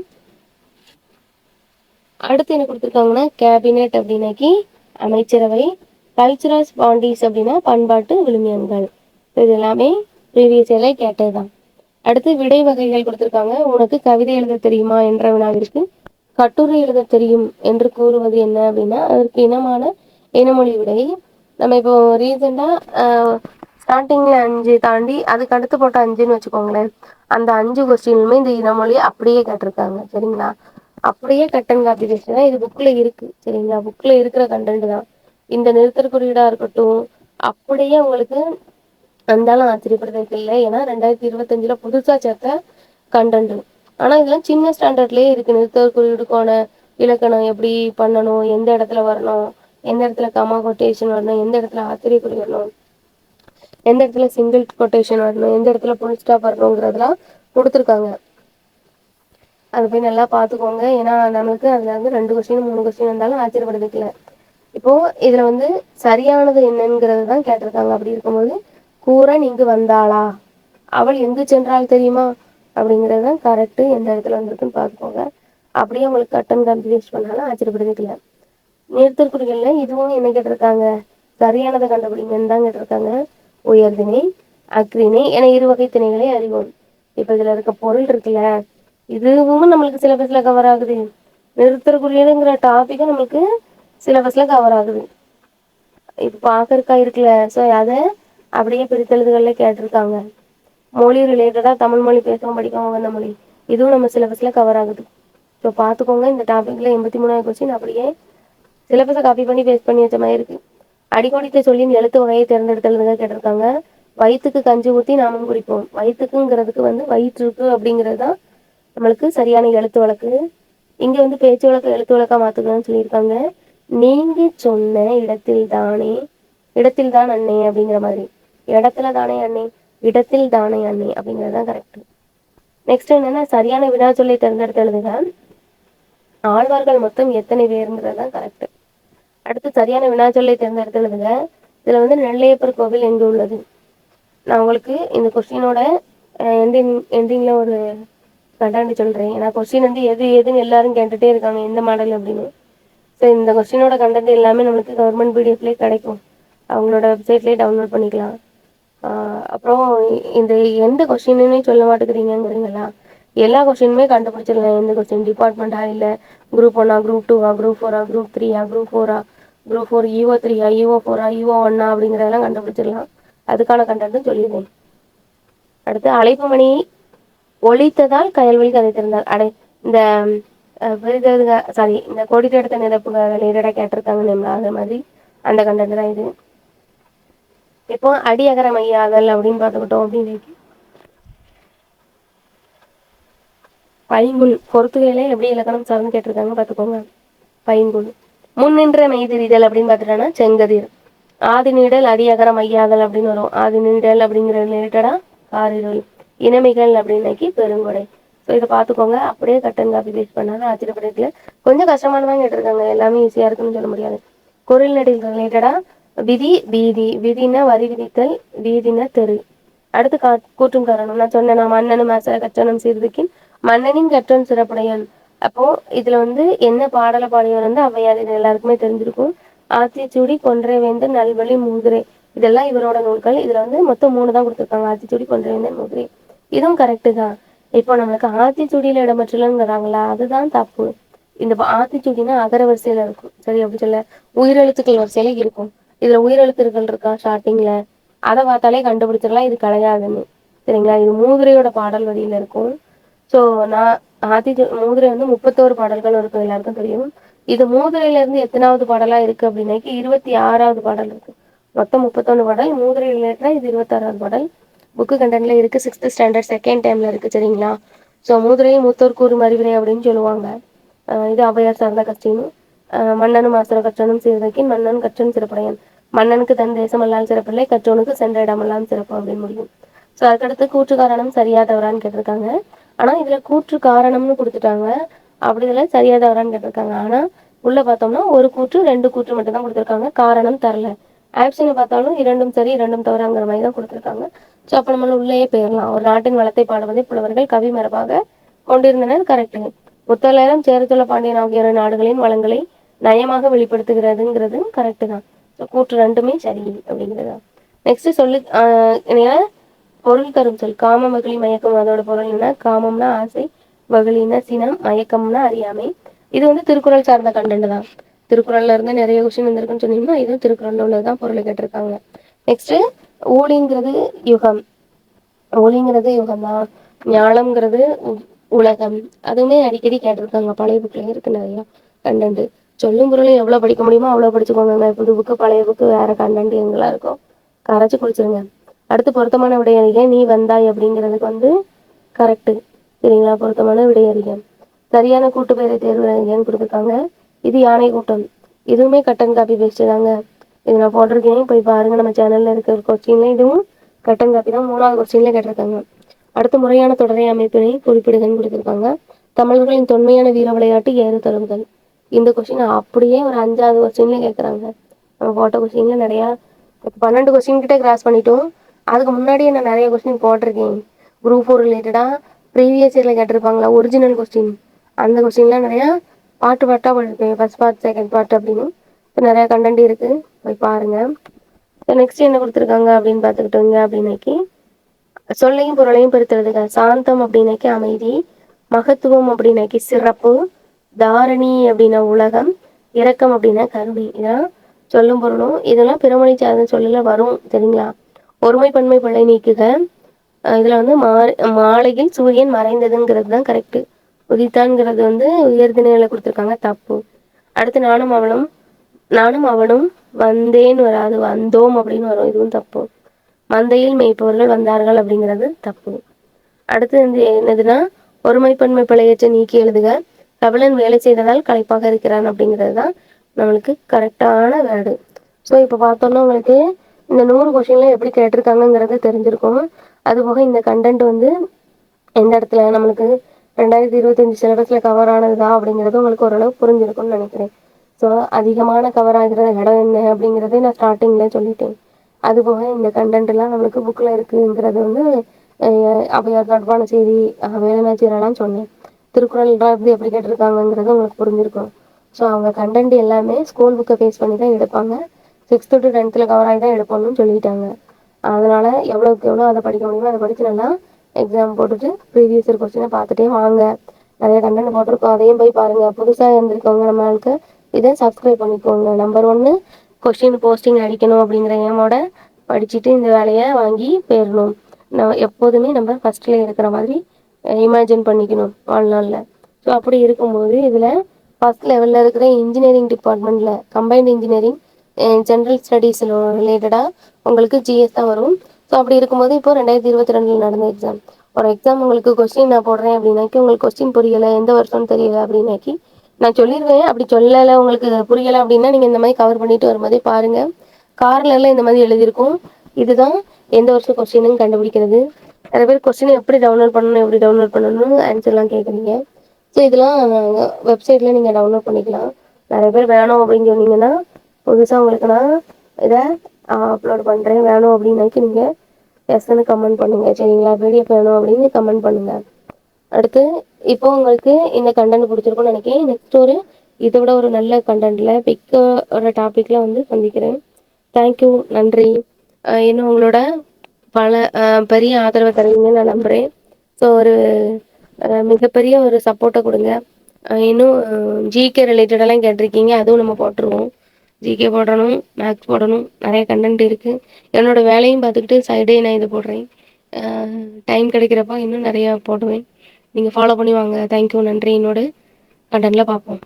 அடுத்து என்ன கொடுத்துருக்காங்கன்னா கேபினெட் அப்படின்னாக்கி அமைச்சரவை. கல்ச்சுரல் பாண்டிஸ் அப்படின்னா பண்பாட்டு விழுமியங்கள். இது எல்லாமே ப்ரீவியஸ் இயரில் கேட்டது தான். அடுத்து விடை வகைகள் கொடுத்துருக்காங்க. உனக்கு கவிதை எழுத தெரியுமா என்ற வினாவிற்கு கட்டுரை எழுத தெரியும் என்று கூறுவது என்ன அப்படின்னா அதற்கு இனமான இனமொழி விடை. நம்ம இப்போ ரீசெண்டாக ஸ்டார்டிங்கில் 5 தாண்டி அதுக்கு அடுத்து போட்ட 5ன்னு வச்சுக்கோங்களேன். அந்த 5 கொஸ்டினுமே இந்த இனமொழி அப்படியே கேட்டிருக்காங்க. சரிங்களா? அப்படியே கட்டன் காப்பி பேஸ்ட் தான். இது புக்கில் இருக்குது. சரிங்களா? புக்கில் இருக்கிற கண்டென்ட் தான். இந்த நிறுத்தற் குறியீடாக இருக்கட்டும் அப்படியே உங்களுக்கு அந்தாலும் ஆச்சரியப்படுறதுக்கு இல்லை. ஏன்னா 2025ல புதுசா சேர்த்த கண்டென்ட். ஆனா இதெல்லாம் சின்ன ஸ்டாண்டர்ட்லயே இருக்கு. நிறுத்தற் குறியீடுக்கான இலக்கணம் எப்படி பண்ணணும், எந்த இடத்துல வரணும், எந்த இடத்துல கமா கொட்டேஷன் வரணும், எந்த இடத்துல ஆச்சரியக்குறி வரணும், எந்த இடத்துல சிங்கிள் கொட்டேஷன் வரணும், எந்த இடத்துல ஃபுல் ஸ்டாப் வரணுங்கிறதெல்லாம் கொடுத்துருக்காங்க. அதை போய் நல்லா பார்த்துக்கோங்க. ஏன்னா நமக்கு அதுல வந்து 2 கொஸ்டின் 3 கொஸ்டின் இருந்தாலும் ஆச்சரியப்படுறதுக்கு இல்லை. இப்போ இதுல வந்து சரியானது என்னங்கிறது தான் கேட்டிருக்காங்க. அப்படி இருக்கும்போது கூரன் இங்கு வந்தாளா, அவள் எங்கு சென்றால் தெரியுமா அப்படிங்கிறது தான் கரெக்டு. எந்த இடத்துல வந்திருக்குன்னு பார்த்துக்கோங்க. அப்படியே உங்களுக்கு கட்டன் கன்ஃபியூஸ் பண்ணாலும் ஆச்சரியப்படுறதுக்கு இல்லை. நிறுத்தற்குறிகள்ல இதுவும் என்ன கேட்டிருக்காங்க, சரியானதை கண்டுபிடிங்கன்னு தான் கேட்டிருக்காங்க. உயர்திணை, அக்ரிணை என 2 வகை திணைகளை அறிவோம். இப்போ இதுல இருக்க பொருள் இருக்குல்ல, இதுவும் நம்மளுக்கு சிலபஸ்ல கவர் ஆகுது. நிறுத்தற்குறியதுங்கிற டாபிக்கும் நம்மளுக்கு சிலபஸ்ல கவர் ஆகுது. இப்போ பார்க்கறக்கா இருக்குல்ல, ஸோ அதை அப்படியே பிரித்தெழுதுகளில் கேட்டிருக்காங்க. மொழி ரிலேட்டடாக தமிழ் மொழி பேசவும் படிக்கவும் வந்த மொழி, இதுவும் நம்ம சிலபஸில் கவர் ஆகுது. ஸோ பார்த்துக்கோங்க. இந்த டாப்பிக்கில் 83வது கொஸ்டின் அப்படியே சிலபஸை காப்பி பண்ணி பேஸ்ட் பண்ணி வச்ச மாதிரி இருக்கு. அடிக்கோடித்த சொல்லின் எழுத்து வகையை தேர்ந்தெடுத்தெழுதுக கேட்டிருக்காங்க. வயிற்றுக்கு கஞ்சி ஊற்றி நாமும் குடிப்போம். வயிற்றுக்குங்கிறதுக்கு வந்து வயிற்றுக்கு அப்படிங்கிறது தான் நம்மளுக்கு சரியான எழுத்து வழக்கு. இங்கே வந்து பேச்சு வழக்கு எழுத்து வழக்கா மாற்றுக்கணும்னு சொல்லியிருக்காங்க. நீங்க சொன்ன இடத்தில் தானே, இடத்தில் தான் அன்னை அப்படிங்கிற மாதிரி, இடத்துல தானே அன்னை, இடத்தில் தானே அன்னை அப்படிங்கிறது தான் கரெக்ட். நெக்ஸ்ட் என்னன்னா சரியான வினா சொல்லை தேர்ந்தெடுத்து எழுதுக. ஆழ்வார்கள் மொத்தம் எத்தனை பேருங்கிறது தான் கரெக்ட். அடுத்து சரியான வினா சொல்லை தேர்ந்தெடுத்து எழுதுக. இதுல வந்து நெல்லையப்பர் கோவில் எங்கு உள்ளது. நான் உங்களுக்கு இந்த கொஸ்டினோட எண்டிங்ல ஒரு கண்டாண்டி சொல்றேன். ஏன்னா கொஸ்டின் வந்து எது எதுன்னு எல்லாரும் கேட்டுட்டே இருக்காங்க, எந்த மாடல் அப்படின்னு. ஸோ இந்த கொஸ்டினோட கண்டென்ட் எல்லாமே நம்மளுக்கு கவர்மெண்ட் பிடிஎஃப்லேயே கிடைக்கும். அவங்களோட வெப்சைட்லேயே டவுன்லோட் பண்ணிக்கலாம். அப்புறம் இந்த எந்த கொஸ்டினுமே சொல்ல மாட்டேங்கிறீங்களா, எல்லா கொஸ்டினுமே கண்டுபிடிச்சிடலாம். எந்த கொஸ்டின் டிபார்ட்மெண்ட்டா, இல்லை குரூப் 1ஆ, குரூப் 2ஆ, குரூப் 4ஆ, குரூப் 3ஆ, குரூப் 4ஆ, குரூப் 4 EO 3ஆ, EO 4ஆ, EO 1ஆ அப்படிங்கிறதெல்லாம் கண்டுபிடிச்சிடலாம். அதுக்கான கண்டென்ட்டும் சொல்லிடுறேன். அடுத்து அழைப்பு மணி ஒழித்ததால் கயல்வழி கதை திறந்தார். இந்த இந்த கொடிட்டு எடுத்த நிரப்புக ரிலேட்டடா கேட்டிருக்காங்க. அது மாதிரி அந்த கண்டென்ட் தான் இது. இப்போ அடியகர மையாதல் அப்படின்னு பார்த்துக்கிட்டோம் அப்படின்னு பைங்குள் பொறுத்துகையில எப்படி இலக்கணம் சார்ந்து கேட்டிருக்காங்க பார்த்துக்கோங்க. பைங்குள் முன்னின்ற மெய்திரிதல் அப்படின்னு பார்த்துட்டோன்னா செங்கதிர். ஆதி நீடல் அடியகர மையாதல் அப்படின்னு வரும். ஆதி நீடல் அப்படிங்கிற ரிலேட்டடா காரிருள். இனமிகள் அப்படின்னாக்கி பெருங்கொடை. ஸோ இதை பார்த்துக்கோங்க. அப்படியே கட்டன் காப்பி பேஸ்ட் பண்ணாலும் ஆச்சரியப்படுறதுல கொஞ்சம் கஷ்டமானதான் கேட்டிருக்காங்க. எல்லாமே ஈஸியாக இருக்குன்னு சொல்ல முடியாது. குரல் நடில் ரிலேட்டடா விதி வீதி, விதினா வரி விதித்தல், வீதினா தெரு. அடுத்து கூற்றும் காரணம் நான் சொன்னேன். மன்னனும் கற்றனம் சீர்திருக்கின் மன்னனின் கற்றன் சிறப்புடையான். அப்போ இதுல வந்து என்ன பாடலை பாடியவர் வந்து ஔவையார், இது எல்லாருக்குமே தெரிஞ்சிருக்கும். ஆத்திச்சூடி, கொன்றை வேந்தன், நல்வழி, மூதுரை, இதெல்லாம் இவரோட நூல்கள். இதுல வந்து மொத்தம் 3 தான் கொடுத்துருக்காங்க. ஆத்திச்சூடி, கொன்றை வேந்தன், மூதுரை. இதுவும் கரெக்டு தான். இப்போ நம்மளுக்கு ஆத்திச்சூடியில இடம்பெற்றுலங்கிறாங்களா, அதுதான் தப்பு. இந்த ஆத்திச்சூடினா அகர வரிசையில இருக்கும். சரி, அப்படி சொல்ல உயிரெழுத்துக்கள் வரிசையில இருக்கும். இதுல உயிரெழுத்துக்கள் இருக்கா ஸ்டார்டிங்ல, அதை பார்த்தாலே கண்டுபிடிச்சிடலாம் இது கிடையாதுன்னு. சரிங்களா, இது மூதுரையோட பாடல் வரியில இருக்கும். ஸோ நான் மூதுரை வந்து 31 பாடல்கள் இருக்கும், எல்லாருக்கும் தெரியும். இது மூதுரையில இருந்து எத்தனாவது பாடலா இருக்கு அப்படின்னா 26வது பாடல் இருக்கு. மொத்தம் 31 பாடல். மூதுரை ரிலேட்டடா இது 26வது பாடல். புக்கு கண்டென்ட்ல இருக்கு. 6th ஸ்டாண்டர்ட் செகண்ட் டைம்ல இருக்கு. சரிங்களா, ஸோ மூதுரையை மூத்தோர் கூறும் அறிவுரை அப்படின்னு சொல்லுவாங்க. இது ஔவையார் சார்ந்த கட்சின்னு. மன்னனும் ஆசிர கற்றனும் சீர்தக்கின் மன்னன் கற்றன் சிறப்புடையன். மன்னனுக்கு தன் தேசம் அல்லால் சிறப்பில்லை, கற்றவனுக்கு சென்ற இடமெல்லாம் சிறப்பு அப்படின்னு முடியும். ஸோ அதுக்கடுத்து கூற்று காரணம் சரியா தவறான்னு கேட்டிருக்காங்க. ஆனா இதுல கூற்று காரணம்னு கொடுத்துட்டாங்க. அப்படி இதுல சரியா தவறான்னு கேட்டிருக்காங்க. ஆனா உள்ள பார்த்தோம்னா ஒரு கூற்று 2 கூற்று மட்டும் தான் கொடுத்துருக்காங்க, காரணம் தரல. ஆப்ஷனை பார்த்தாலும் 2ம் சரி 2ம் தவறாங்கிற மாதிரி தான் கொடுத்துருக்காங்க. ஸோ அப்போ நம்ம உள்ளேயே போயிடலாம். ஒரு நாட்டின் வளத்தை பாடுவதை புலவர்கள் கவி மரபாக கொண்டிருந்தனர். கரெக்டு. முத்தலையரம் சேரத்துள்ள பாண்டியன் ஆகிய நாடுகளின் வளங்களை நயமாக வெளிப்படுத்துகிறதுங்கிறது கரெக்டு தான். ஸோ கூற்று 2மே சரி அப்படிங்கிறது. நெக்ஸ்ட் சொல்லு பொருள் தரும் சொல். காம மகிழி மயக்கம், அதோட பொருள் என்ன? காமம்னா ஆசை, மகிழினா சினம், மயக்கம்னா அறியாமை. இது வந்து திருக்குறள் சார்ந்த கண்டென்ட் தான். திருக்குறள்ல இருந்து நிறைய கொஸ்டின் வந்திருக்குன்னு சொன்னீங்கன்னா இதுவும் திருக்குறள்ல உள்ளதுதான் பொருளை கேட்டிருக்காங்க. நெக்ஸ்ட் ஊழிங்கிறது யுகம். ஒளிங்கிறது யுகம் தான். ஞானம்ங்கிறது உலகம். அதுவுமே அடிக்கடி கேட்டிருக்காங்க. பழைய புக்லயும் இருக்கு நிறைய கண்டென்ட். சொல்லும் பொருளும் எவ்வளவு படிக்க முடியுமோ அவ்வளவு படிச்சுக்கோங்க. புது புக்கு பழைய புக்கு வேற கண்டென்ட் எங்கெல்லாம் இருக்கும் கரைச்சு குடிச்சிருங்க. அடுத்து பொருத்தமான விடை அறிக. நீ வந்தாய் அப்படிங்கிறதுக்கு வந்து கரெக்டு. சரிங்களா? பொருத்தமான விடை அறிக. சரியான கூட்டு பெயரை தேர்வு அறிகன்னு கொடுத்துருக்காங்க. இது யானை கூட்டம். இதுவுமே கட் அண்ட் காப்பி பேஸ்ட் தாங்க. இது நான் போட்டிருக்கேன், போய் பாருங்க. நம்ம சேனல்ல இருக்கிற கொஸ்டின்ல இதுவும் கட் அண்ட் காப்பி தான். 3வது கொஸ்டின்ல கேட்டிருக்காங்க. அடுத்து முறையான தொடரை அமைப்பினை குறிப்பிடுகன்னு கொடுத்துருக்காங்க. தமிழர்களின் தொன்மையான வீர விளையாட்டு ஏறு தழுவுதல். இந்த கொஸ்டின் அப்படியே ஒரு 5வது கொஸ்டின்ல கேட்குறாங்க. நம்ம போட்ட கொஸ்டின்ல நிறையா 12 கொஸ்டின் கிட்ட கிராஸ் பண்ணிட்டோம். அதுக்கு முன்னாடியே நான் நிறைய கொஸ்டின் போட்டிருக்கேன். குரூப் 4 ரிலேட்டடாக ப்ரீவியஸ் இயரில் கேட்டிருப்பாங்களா ஒரிஜினல் கொஸ்டின், அந்த கொஸ்டின்லாம் நிறையா பார்ட் பார்ட்டாக பண்ணியிருப்பேன். ஃபர்ஸ்ட் பார்ட், செகண்ட் பார்ட் அப்படின்னு. இப்போ நிறையா கண்டென்ட் இருக்குது, போய் பாருங்கள். இப்போ நெக்ஸ்ட் என்ன கொடுத்துருக்காங்க அப்படின்னு பார்த்துக்கிட்டோங்க. அப்படின்னாக்கி சொல்லையும் பொருளையும் பிரித்துறதுங்க. சாந்தம் அப்படின்னாக்கி அமைதி, மகத்துவம் அப்படின்னாக்கி சிறப்பு, தாரணி அப்படின்னா உலகம், இரக்கம் அப்படின்னா கருணை. இதெல்லாம் சொல்லும் பொருளும். இதெல்லாம் பிறமொழி சார்ந்த சொல்லல வரும். சரிங்களா? ஒருமை பன்மை பிழை நீக்குக. இதில் வந்து மாலையில் சூரியன் மறைந்ததுங்கிறது தான் கரெக்டு. உதித்தான்ங்கிறது வந்து உயர்ந்த நிலையில கொடுத்துருக்காங்க, தப்பு. அடுத்து நானும் அவனும் வந்தேன்னு வராது, வந்தோம் அப்படின்னு வரும், இதுவும் தப்பு. மந்தையில் மேய்ப்பவர்கள் வந்தார்கள் அப்படிங்கிறது தப்பு. அடுத்து வந்து என்னதுன்னா ஒருமைப்பன்மை பிழையற்ற நீக்கி எழுதுக. கபிலன் வேலை செய்ததால் களைப்பாக இருக்கிறான் அப்படிங்கிறது தான் நம்மளுக்கு கரெக்டான வேர்டு. ஸோ இப்போ பார்த்தோம்னா உங்களுக்கு இந்த 100 கொஸ்டின்ல எப்படி கேட்டிருக்காங்கங்கிறது தெரிஞ்சிருக்கும். அதுபோக இந்த கண்டென்ட் வந்து எந்த இடத்துல நம்மளுக்கு 2025 சிலபஸில் கவர் ஆனதுதா அப்படிங்கிறது உங்களுக்கு ஓரளவு புரிஞ்சிருக்கும்னு நினைக்கிறேன். ஸோ அதிகமான கவர் ஆகிற இடம் என்ன அப்படிங்கிறத நான் ஸ்டார்டிங்கில் சொல்லிட்டேன். அதுபோக இந்த கண்டென்ட்லாம் நம்மளுக்கு புக்கில் இருக்குங்கிறது வந்து அவையார் தொடர்பான செய்தி, வேலுநாச்சியாரெல்லாம் சொன்னேன். திருக்குறள்லாம் எப்படி கேட்டிருக்காங்கங்கிறது உங்களுக்கு புரிஞ்சிருக்கும். ஸோ அவங்க கண்டென்ட் எல்லாமே ஸ்கூல் புக்கை ஃபேஸ் பண்ணி தான் எடுப்பாங்க. 6th to 10th கவர் ஆகி தான் எடுப்போம்னு சொல்லிட்டாங்க. அதனால் எவ்வளோக்கு எவ்வளோ அதை படிக்க முடியுமோ அதை படித்து நல்லா எக்ஸாம் போட்டுட்டு ப்ரீவியஸ் இயர் கொஸ்டினை பார்த்துட்டே வாங்க. நிறைய கண்டென்ட் போட்டிருக்கோம், அதையும் போய் பாருங்கள். புதுசாக இருந்திருக்கவங்க நம்மளுக்கு இதை சப்ஸ்கிரைப் பண்ணிக்கோங்க. நம்பர் 1 கொஸ்டின் போஸ்டிங் அடிக்கணும் அப்படிங்கிற ஏமோட படிச்சுட்டு இந்த வேலையை வாங்கி போயிடணும். எப்போதுமே நம்ம ஃபஸ்ட்டில் இருக்கிற மாதிரி இமேஜின் பண்ணிக்கணும் வாழ்நாளில். ஸோ அப்படி இருக்கும்போது இதில் ஃபஸ்ட் லெவலில் இருக்கிற இன்ஜினியரிங் டிபார்ட்மெண்ட்டில் கம்பைன்ட் இன்ஜினியரிங் ஜென்ரல் ஸ்டடீஸில் ரிலேட்டடாக உங்களுக்கு ஜிஎஸ் தான் வரும். ஸோ அப்படி இருக்கும்போது இப்போ 2022 நடந்த எக்ஸாம், ஒரு எக்ஸாம் உங்களுக்கு கொஸ்டின் நான் போடுறேன் அப்படின்னாக்கி உங்களுக்கு கொஸ்டின் புரியலை, எந்த வருஷம்னு தெரியல அப்படின்னாக்கி நான் சொல்லிடுவேன். அப்படி சொல்லலை உங்களுக்கு புரியலை அப்படின்னா நீங்கள் இந்த மாதிரி கவர் பண்ணிட்டு வர மாதிரி பாருங்கள். கார்னரில் இந்த மாதிரி எழுதியிருக்கும். இதுதான் எந்த வருஷம் கொஸ்டின்னு கண்டுபிடிக்கிறது. நிறைய பேர் கொஸ்டினை எப்படி டவுன்லோட் பண்ணணும்னு ஆன்சர்லாம் கேட்குறீங்க. ஸோ இதெல்லாம் வெப்சைட்டில் நீங்கள் டவுன்லோட் பண்ணிக்கலாம். நிறைய பேர் வேணும் அப்படின்னு சொன்னீங்கன்னா புதுசாக உங்களுக்கு நான் இதை அப்லோட் பண்ணுறேன். வேணும் அப்படின்னாக்கி நீங்கள் எஸ்ன்னு கமெண்ட் பண்ணுங்கள். சரிங்களா? பிடிஎஃப் வேணும் அப்படின்னு கமெண்ட் பண்ணுங்கள். அடுத்து இப்போ உங்களுக்கு இந்த கண்டென்ட் பிடிச்சிருக்கும்னு நினைக்கிறேன். நெக்ஸ்ட் இதை விட ஒரு நல்ல கண்டென்ட்டில் ஒரு டாப்பிக்கில் வந்து சந்திக்கிறேன். தேங்க்யூ, நன்றி. இன்னும் உங்களோட பெரிய ஆதரவை தருவீங்கன்னு நான் நம்புகிறேன். ஸோ ஒரு மிகப்பெரிய ஒரு சப்போர்ட்டை கொடுங்க. இன்னும் ஜிகே ரிலேட்டடெல்லாம் கேட்டிருக்கீங்க, அதுவும் நம்ம போட்டுருவோம். ஜிகே போடணும், மேக்ஸ் போடணும், நிறைய கண்டென்ட் இருக்குது. என்னோடய வேலையும் பார்த்துக்கிட்டு சைடே நான் இது போடுறேன். டைம் கிடைக்கிறப்ப இன்னும் நிறையா போடுவேன். நீங்கள் ஃபாலோ பண்ணி வாங்க. தேங்க்யூ, நன்றி. இன்னோட கண்டென்ட்டில் பார்ப்போம்.